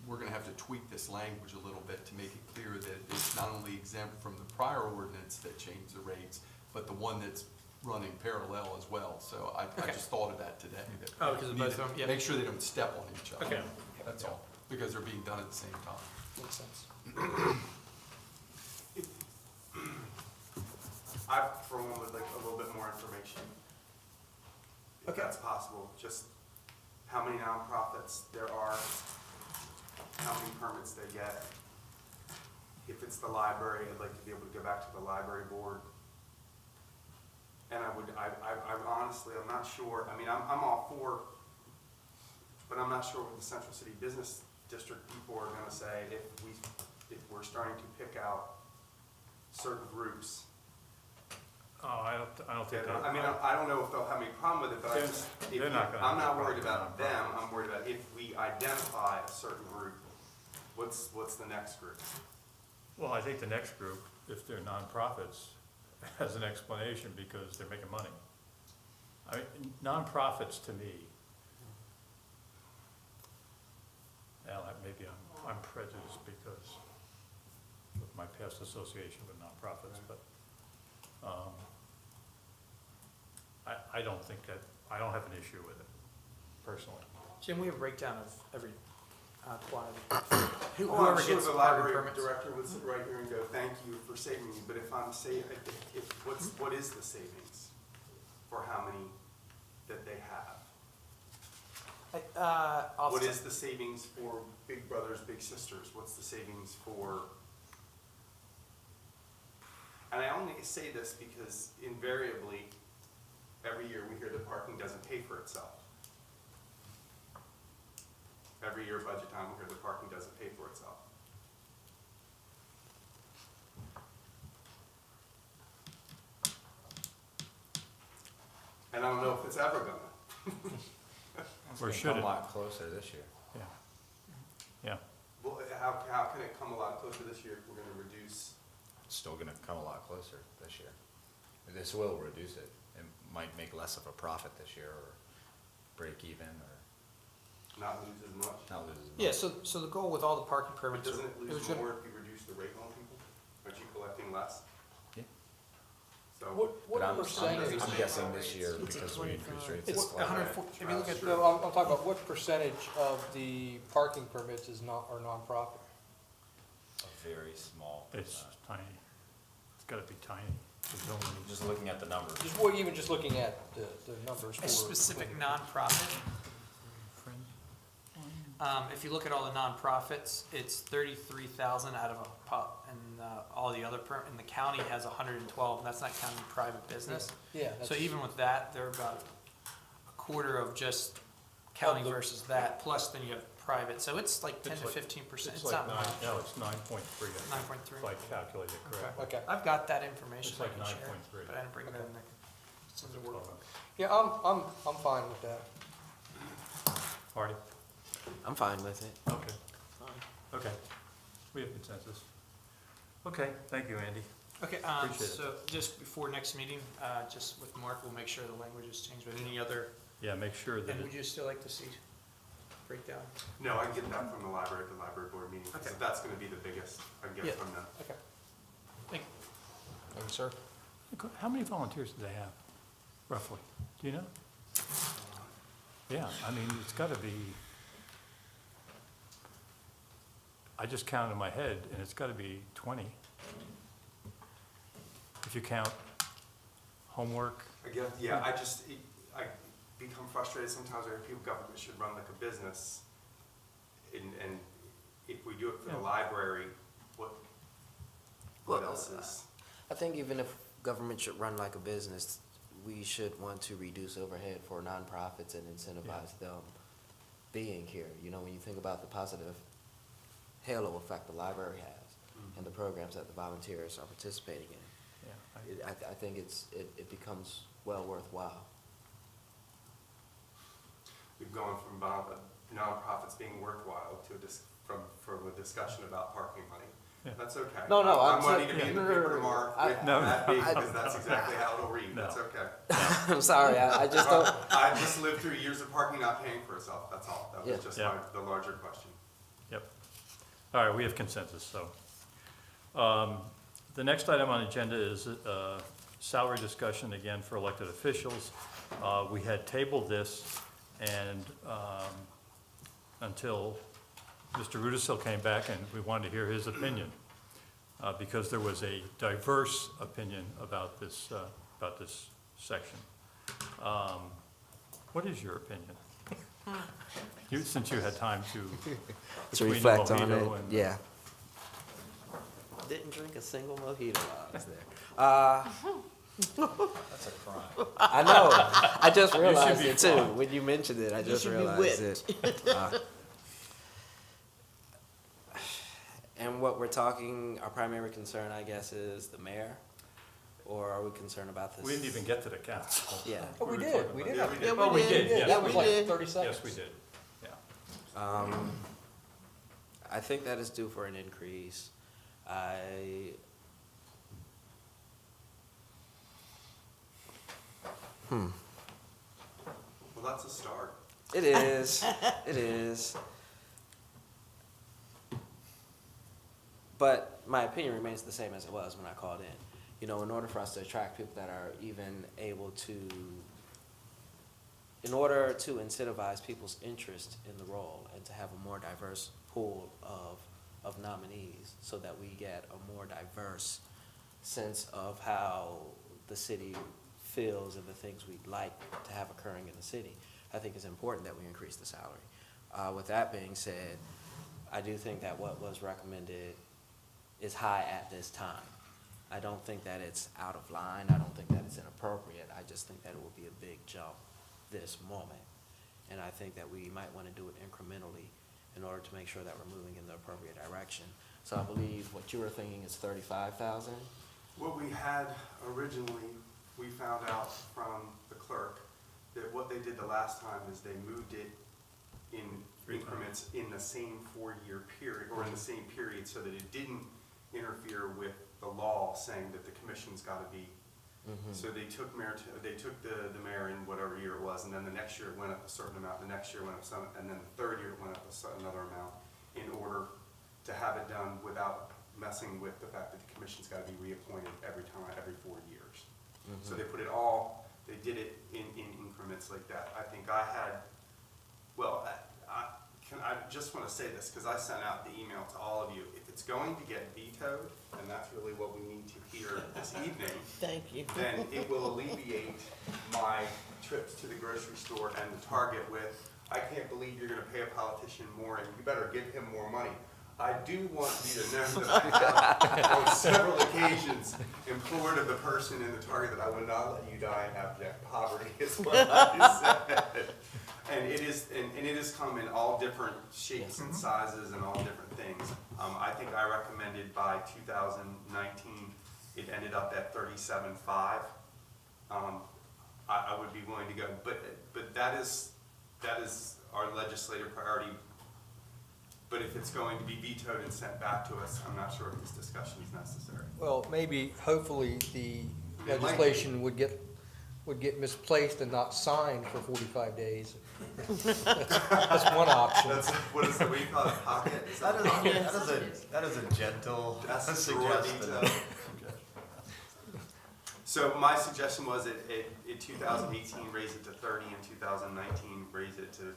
we're gonna have to tweak this language a little bit to make it clear that it's not only exempt from the prior ordinance that changed the rates, but the one that's running parallel as well. So I Okay. just thought of that today. that Oh, because of we both need to of them, yeah. Make sure they don't step on each other. Okay. That's all, because they're being done at the same time. Makes sense. I, for one, would like a little bit more information. If Okay. that's possible, just how many nonprofits there are, how many permits they get. If it's the library, I'd like to be able to go back to the library board. And I honestly, I'm not sure, I mean, I'm all for, but I'm not sure what the Central City Business District people are gonna say if we're starting to pick out certain groups. Oh, I don't think that. I mean, I don't know if they'll have any problem with it, but I just, They're not gonna I'm have not a worried problem about with them, I'm worried about if we identify a certain group, what's the next group? Well, I think the next group, if they're nonprofits, has an explanation because they're making money. I mean, nonprofits to me, well, maybe I'm prejudiced because of my past association with nonprofits, but, I don't think that, I don't have an issue with it, personally. Jim, we have a breakdown of every quantity. Oh, I'm Whoever sure gets the parking library permits. director would sit right here and go, thank you for saving me, but if I'm what is the savings for how many that they have? What is the savings for Big Brothers, Big Sisters? What's the savings for? And I only say this because invariably, every year we hear that parking doesn't pay for itself. Every year budget time, we hear that parking doesn't pay for itself. And I don't know if it's ever gonna. Or It's should gonna it? come a lot closer this year. Yeah. Yeah. Well, how can it come a lot closer this year if we're gonna reduce it's still gonna come a lot closer this year. This will reduce it. It might make less of a profit this year, or break even, or Not lose as much. not lose as much. Yeah, so the goal with all the parking But permits. doesn't it was lose gonna- more if you reduce the rate on people? Aren't you collecting less? Yeah. So. What But percentage? I'm guessing this year, It's a because we increased 25. rates. It's it's like- 140, if you look at, That's no, true. I'm talking about what percentage of the parking permits are nonprofit? A very small It's percent. tiny. It's gotta be tiny. There's only, Just looking at the numbers. Just, well, even just looking at the numbers for. A specific nonprofit. If you look at all the nonprofits, it's 33,000 out of and all the other, and the county has 112, and that's not counting private business. Yeah. So that's- even with that, they're about a quarter of just county Of the- versus that, plus then you have private, so it's like 10 It's to like- 15%, it's it's like not nine, much. no, it's 9.3. 9.3. If I calculated correctly. Okay. I've got that information It's I like can share, 9.3. but I didn't bring it in, it's in the workbook. Yeah, I'm fine with that. Artie? I'm fine with it. Okay. Okay. We have consensus. Okay, thank you, Andy. Okay, Appreciate it. so just before next meeting, just with Mark, we'll make sure the language is changed, but any other, Yeah, make sure that and would it, you still like to see breakdown? No, I get that from the library, at the library board meeting, Okay. so that's gonna be the biggest, I Yeah. get from them. Okay. Thank you, sir. how many volunteers do they have, roughly? Do you know? Yeah, I mean, it's gotta be, I just counted in my head, and it's gotta be 20. If you count homework, I guess, yeah, I become frustrated sometimes when people, government should run like a business. And if we do it for the Yeah. library, what Well, else is? I think even if government should run like a business, we should want to reduce overhead for nonprofits and incentivize them being here. You know, when you think about the positive halo effect the library has and the programs that the volunteers are participating in, yeah, I think it becomes well worthwhile. We've gone from nonprofits being worthwhile to from a discussion about parking money. Yeah. That's okay. No, no, I'm I'm wanting to saying- be in the no, no, paper no, tomorrow I- with No. that big, because that's exactly how it'll read. No. That's okay. I'm sorry, I just don't. I just lived through years of parking not paying for itself, that's all. That was Yeah. just Yeah. the larger question. Yep. All right, we have consensus, so. The next item on the agenda is salary discussion, again, for elected officials. We had tabled this and until Mr. Rudisil came back and we wanted to hear his opinion, because there was a diverse opinion about this section. What is your opinion? Since you had time to. To between the reflect on mojito it, and- yeah. Didn't drink a single mojito while I was there. That's a crime. I know, I just should realized be it too, flogged. when you mentioned it, I just should be realized it. And what we're talking, our primary concern, I guess, is the mayor? Or are we concerned about this? We didn't even get to the council. Yeah. Oh, we were did, talking we about- did. Yeah, have- we did. Oh, we did, Yeah, yes, that we was did. like 30 seconds. Yes, we did, yeah. I think that is due for an increase. Well, that's a start. It is, it is. But my opinion remains the same as it was when I called in. You know, in order for us to attract people that are even able to, in order to incentivize people's interest in the role and to have a more diverse pool of nominees so that we get a more diverse sense of how the city feels and the things we'd like to have occurring in the city, I think it's important that we increase the salary. With that being said, I do think that what was recommended is high at this time. I don't think that it's out of line. I don't think that it's inappropriate. I just think that it will be a big jump this moment. And I think that we might want to do it incrementally in order to make sure that we're moving in the appropriate direction. So I believe what you were thinking is 35,000? What we had originally, we found out from the clerk that what they did the last time is they moved it in increments in the same 4-year period, or in the same period, so that it didn't interfere with the law saying that the commission's gotta be. So they took the mayor in whatever year it was, and then the next year it went up a certain amount, the next year it went up some, and then the third year it went up another amount in order to have it done without messing with the fact that the commission's gotta be reappointed every 4 years. So they put it all, they did it in increments like that. I think I had, well, I just want to say this, because I sent out the email to all of you. If it's going to get vetoed, and that's really what we need to hear this evening, Thank you. then it will alleviate my trips to the grocery store and the Target with, I can't believe you're gonna pay a politician more, and you better give him more money. I do want you to know that I have, on several occasions, implored of the person in the Target that I would not let you die in abject poverty, is what I said. And it has come in all different shapes and sizes and all different things. I think I recommended by 2019, it ended up at 37.5. I would be willing to go, but that is our legislative priority. But if it's going to be vetoed and sent back to us, I'm not sure if this discussion is necessary. Well, maybe, hopefully, the It might be. legislation would get misplaced and not signed for 45 days. That's one option. That's, what is it, what do you call it, pocket? Is that That is a gentle That's a suggestion. veto. So my suggestion was in 2018, raise it to 30, and 2019, raise it to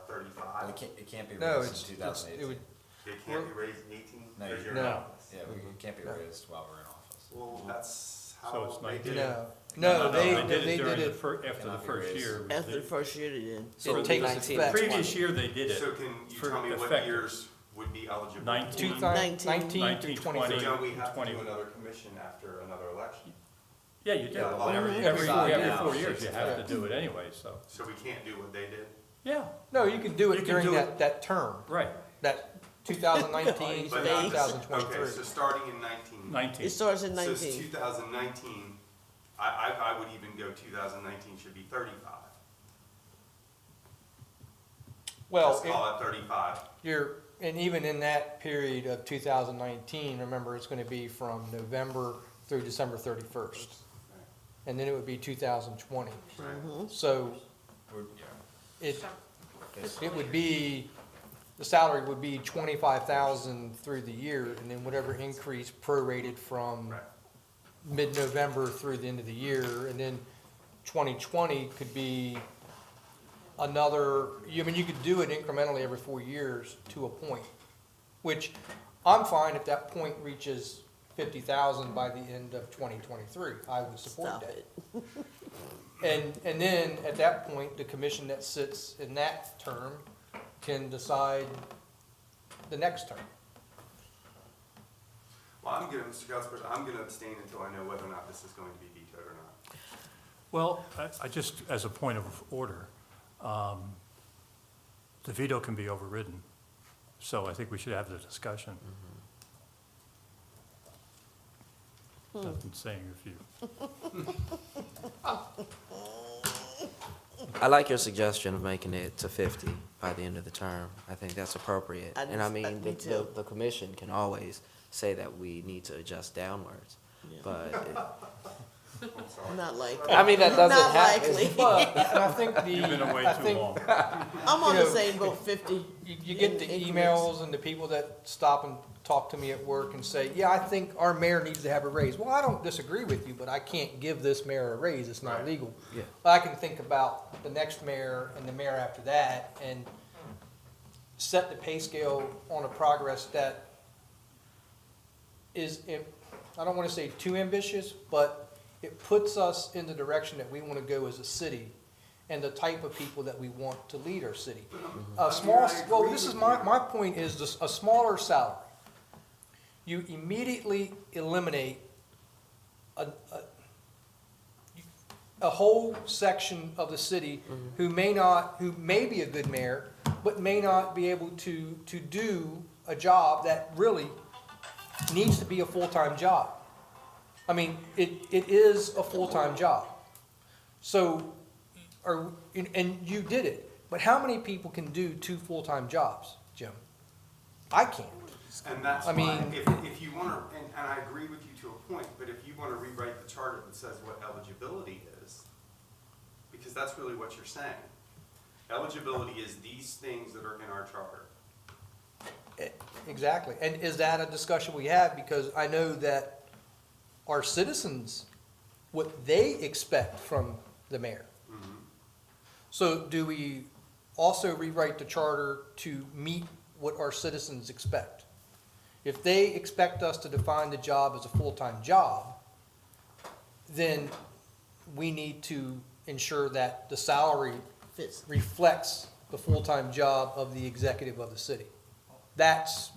35. It can't be No, raised in 2018. it would, It can't be raised in 18? No, Because you're you're not. Yeah, it can't be raised while we're in office. Well, that's So how it's they 19. did it. no, They they did it did during the it, after the Cannot be first raised. year. After the first year they did. it takes 19. effect. Previous year, they did it. So can you For tell me what effective. years would be eligible? 19. 19 through 19, 23. So we have to 20. do another commission after another election. Yeah, you do. Yeah, well, Every now, 4 years, you 65. have to do it anyway, so, So we can't do what they did? yeah, No, you can do You it can during do it- that term, right, that 2019 But to not- 2023. Okay, so starting in 19. 19. It starts in So it's 19. 2019, I would even go 2019 should be 35. Well, Let's call it 35. and even in that period of 2019, remember, it's going to be from November through December 31st. And then it would be 2020. So it would be, the salary would be 25,000 through the year, and then whatever increase prorated from Right. mid-November through the end of the year, and then 2020 could be another, I mean, you could do it incrementally every 4 years to a point, which I'm fine if that point reaches 50,000 by the end of 2023. I would support Stop that. it. And then at that point, the commission that sits in that term can decide the next term. Well, I'm gonna, Mr. Cuthbert, I'm gonna abstain until I know whether or not this is going to be vetoed or not. well, I just, as a point of order, the veto can be overridden, so I think we should have the discussion. Nothing saying if you, I like your suggestion of making it to 50 by the end of the term. I think that's appropriate. I And I just- mean, me too. the commission can always say that we need to adjust downwards. Yeah. But, I'm sorry. Not likely. I mean, that doesn't Not happen. likely. But, and I think you've been away I too think long. I'm on you the know, same boat, 50. you get the in increments. emails and the people that stop and talk to me at work and say, yeah, I think our mayor needs to have a raise. Well, I don't disagree with you, but I can't give this mayor a raise, it's not Right. legal. Yeah. But I can think about the next mayor and the mayor after that and set the pay scale on a progress that is, I don't want to say too ambitious, but it puts us in the direction that we want to go as a city and the type of people that we want to lead our city. A small, well, this is my point is this, a smaller salary. You immediately eliminate a whole section of the city who may be a good mayor, but may not be able to do a job that really needs to be a full-time job. I mean, it is a full-time job. So, and you did it, but how many people can do 2 full-time jobs, Jim? I can't. And that's I why, mean- if you wanna, and I agree with you to a point, but if you wanna rewrite the charter that says what eligibility is, because that's really what you're saying. Eligibility is these things that are in our charter. Exactly. And is that a discussion we have? Because I know that our citizens, what they expect from the mayor. So do we also rewrite the charter to meet what our citizens expect? If they expect us to define the job as a full-time job, then we need to ensure that the salary Fits. reflects the full-time job of the executive of the city.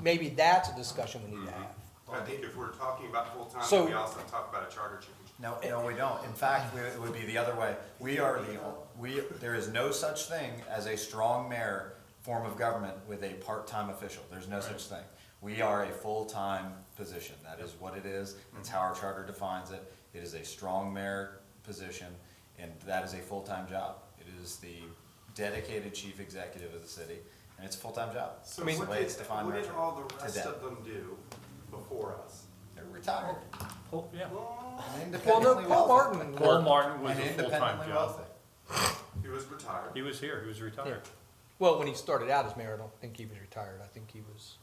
Maybe that's a discussion we need to have. I think if we're talking about full-time, So- we also talk about a charter change. No, we don't. In fact, it would be the other way. There is no such thing as a strong mayor form of government with a part-time official. There's no such thing. We are a full-time position. That is what it is. That's how our charter defines it. It is a strong mayor position, and that is a full-time job. It is the dedicated chief executive of the city, and it's a full-time job. So It's the what way did, it's defined what in our did charter all the rest today. of them do before us? They're retired. Oh, yeah. And Well, no, independently Paul wealthy. Martin Paul worked, Martin was And a full-time independently job. wealthy. He was retired. He was here, he was retired. well, when he started out as mayor, I don't think he was retired. I think he was,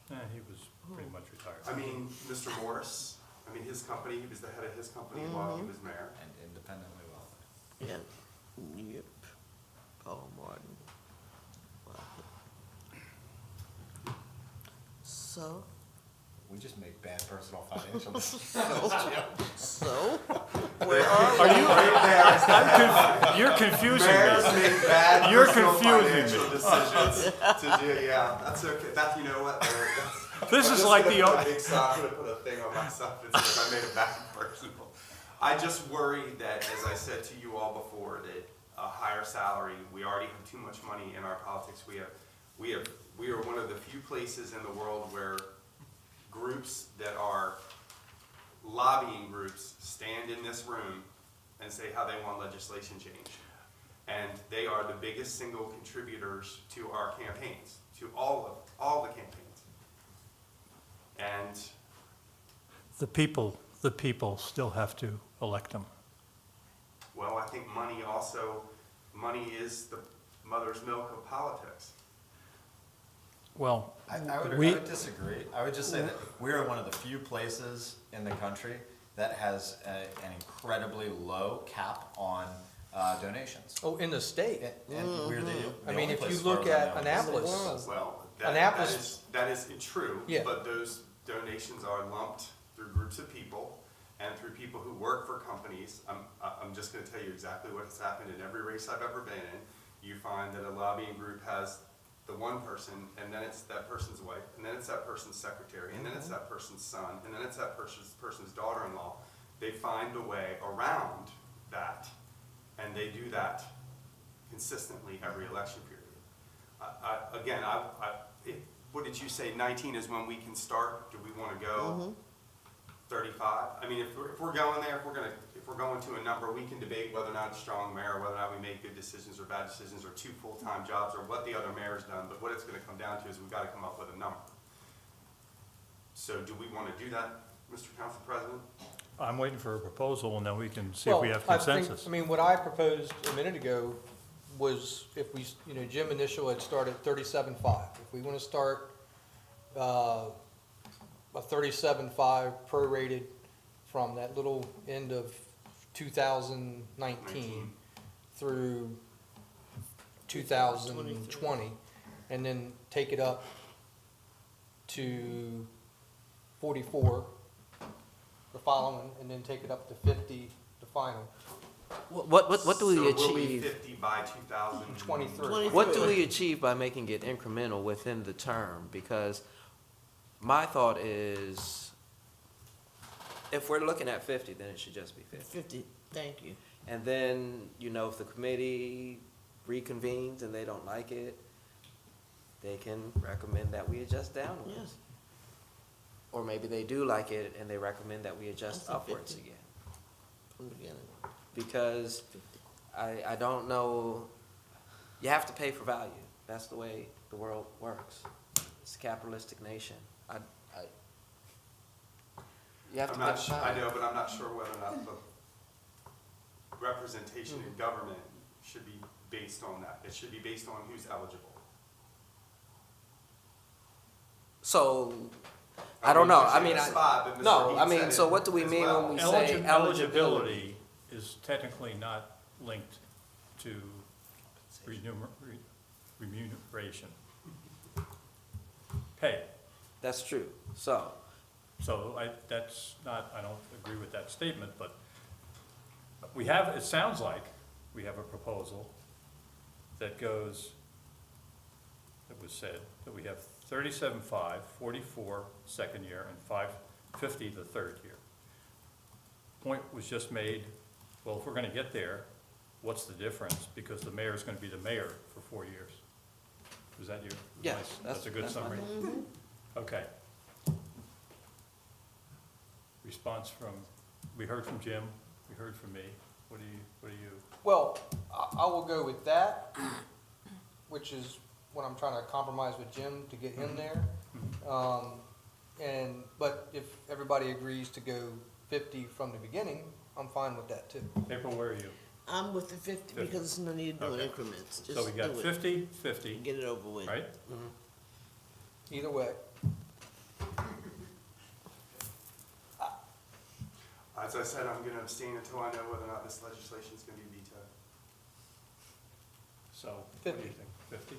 Yeah, he was pretty much retired. I mean, Mr. Morris, I mean, his company, he was the head of his company while he was mayor. And independently wealthy. Yeah, yep, Paul Martin. Wow. So, We just make bad personal financial decisions. so, Are you, you're confusing Mayors me. make bad You're personal confusing financial me. decisions to do, yeah, that's okay. That, you know what, that's. This I'm is just like gonna the, put a big sign, I'm gonna put a thing on myself that says I made a bad personal. I just worry that, as I said to you all before, that a higher salary, we already have too much money in our politics. We are one of the few places in the world where groups that are lobbying groups stand in this room and say how they want legislation changed. And they are the biggest single contributors to our campaigns, to all the campaigns. And the people still have to elect them. well, I think money is the mother's milk of politics. Well, I would disagree. I would just say that we are one of the few places in the country that has an incredibly low cap on donations. oh, in the state. And we're the I mean, only if place you as far look as I at know. Annapolis, Well, Annapolis- that is true, Yeah. but those donations are lumped through groups of people and through people who work for companies. I'm just gonna tell you exactly what has happened in every race I've ever been in. You find that a lobbying group has the one person, and then it's that person's wife, and then it's that person's secretary, and then it's that person's son, and then it's that person's daughter-in-law. They find a way around that, and they do that consistently every election period. What did you say, 19 is when we can start? Do we want to go 35? I mean, if we're going there, if we're going to a number, we can debate whether or not it's strong mayor, whether or not we make good decisions or bad decisions, or two full-time jobs, or what the other mayor's done. But what it's going to come down to is we've got to come up with a number. So do we want to do that, Mr. Council President? I'm waiting for a proposal, and then we can see if we well, have I think, consensus. I mean, what I proposed a minute ago was if we, Jim initial had started 37.5. If we want to start a 37.5 prorated from that little end of 2019 through 2020, and then take it up to 44 the following, and then take it up to 50 the final. What do we So we'll be achieve? 50 by 2023. What do we achieve by making it incremental within the term? Because my thought is, if we're looking at 50, then it should just be 50. 50, thank you. And then, if the committee reconvenes and they don't like it, they can recommend that we adjust downwards. Yes. Or maybe they do like it and they recommend that we adjust I said upwards 50. again. From the beginning. Because I don't know, you have to pay for value. That's the way the world works. It's a capitalistic nation. You have to I'm not think sure, about I it. know, but I'm not sure whether or not the representation in government should be based on that. It should be based on who's eligible. So, I don't know, but I you're mean, in a spot, but Mr. no, Heath I mean, said so it what do we as mean well. when we say eligibility? Eligibility is technically not linked to remuneration. Pay. That's true, so, So that's not, I don't agree with that statement, but we have, it sounds like we have a proposal that goes, it was said, that we have 37.5, 44 second year, and 550 the third year. Point was just made, well, if we're gonna get there, what's the difference? Because the mayor's gonna be the mayor for 4 years. Was that your? Yes, That's a good that's my summary? thing. Okay. Response from, we heard from Jim, we heard from me. What do you? Well, I will go with that, which is when I'm trying to compromise with Jim to get him there. But if everybody agrees to go 50 from the beginning, I'm fine with that too. April, where are you? I'm with the 50 50. because it's no need to do it in Okay. increments. So Just we got do it. 50, 50, Get it over with. right? Either way. As I said, I'm gonna abstain until I know whether or not this legislation is gonna be vetoed. So, what do you 50. think? 50?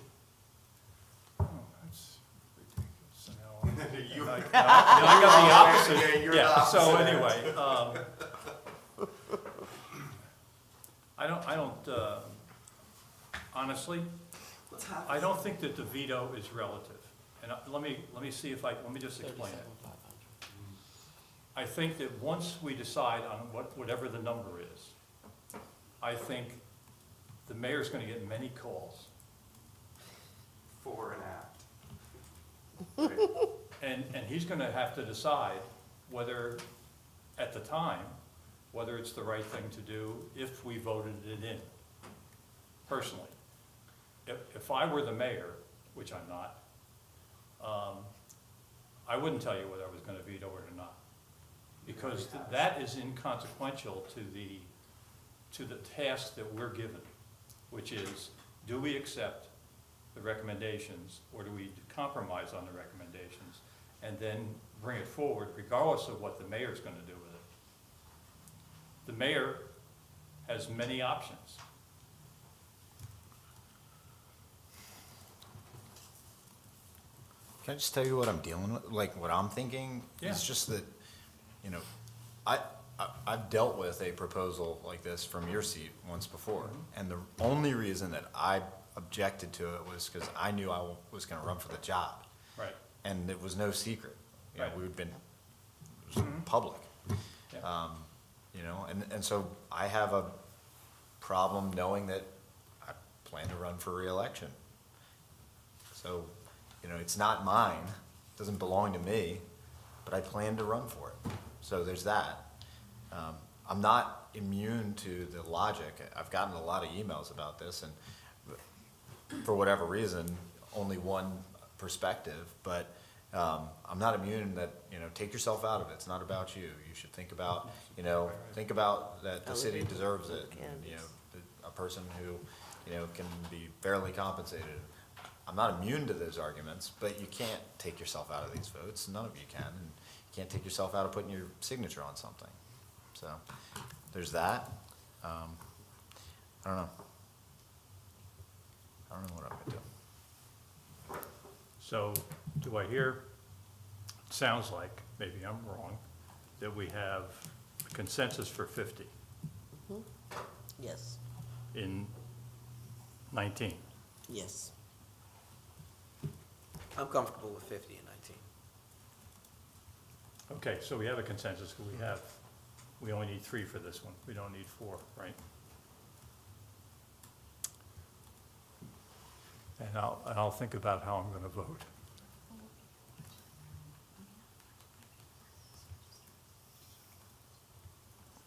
Oh, that's ridiculous. So now You- I got the Yeah, opposite. you're the Yeah, so opposite. anyway, I don't, honestly, I don't think that the veto is relative. And let me see if let me just explain it. I think that once we decide on whatever the number is, I think the mayor's gonna get many calls. For an act. And he's gonna have to decide whether, at the time, whether it's the right thing to do if we voted it in, personally. If I were the mayor, which I'm not, I wouldn't tell you whether I was gonna veto it or not. Because that is inconsequential to the task that we're given, which is, do we accept the recommendations, or do we compromise on the recommendations, and then bring it forward regardless of what the mayor's gonna do with it? The mayor has many options. Can I just tell you what I'm dealing with, like what I'm thinking? Yeah. It's just that, you know, I've dealt with a proposal like this from your seat once before. And the only reason that I objected to it was because I knew I was gonna run for the job. Right. And it was no secret. You know, Right. we'd been, it was public. Yeah. You know, and so I have a problem knowing that I plan to run for reelection. So, you know, it's not mine, it doesn't belong to me, but I plan to run for it. So there's that. I'm not immune to the logic. I've gotten a lot of emails about this, and for whatever reason, only one perspective, but I'm not immune that, you know, take yourself out of it. It's not about you. You should think about, you know, think about that the city deserves it. And, you know, a person who, you know, can be fairly compensated. I'm not immune to those arguments, but you can't take yourself out of these votes. None of you can. And you can't take yourself out of putting your signature on something. So there's that. I don't know. I don't know what I'm gonna do. So, do I hear, it sounds like, maybe I'm wrong, that we have a consensus for 50 Yes, in 19? yes. I'm comfortable with 50 and 19. Okay, so we have a consensus, we only need 3 for this one, we don't need 4, right? And I'll think about how I'm gonna vote.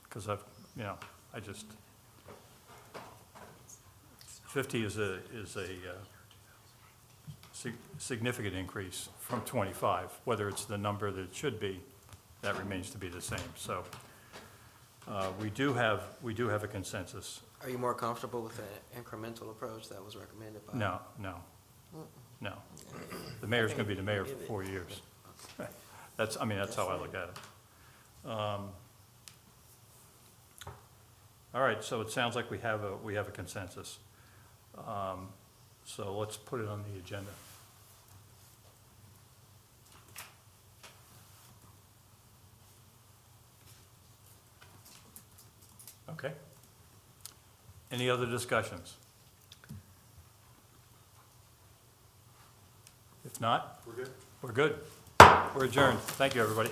Because I just, 50 is a significant increase from 25. Whether it's the number that it should be, that remains to be the same. So we do have a consensus. Are you more comfortable with the incremental approach that was recommended by? No. The mayor's going to be the mayor for 4 years. That's how I look at it. All right, so it sounds like we have a consensus. So let's put it on the agenda. Okay. Any other discussions? If not, We're good? we're good. We're adjourned. Thank you, everybody.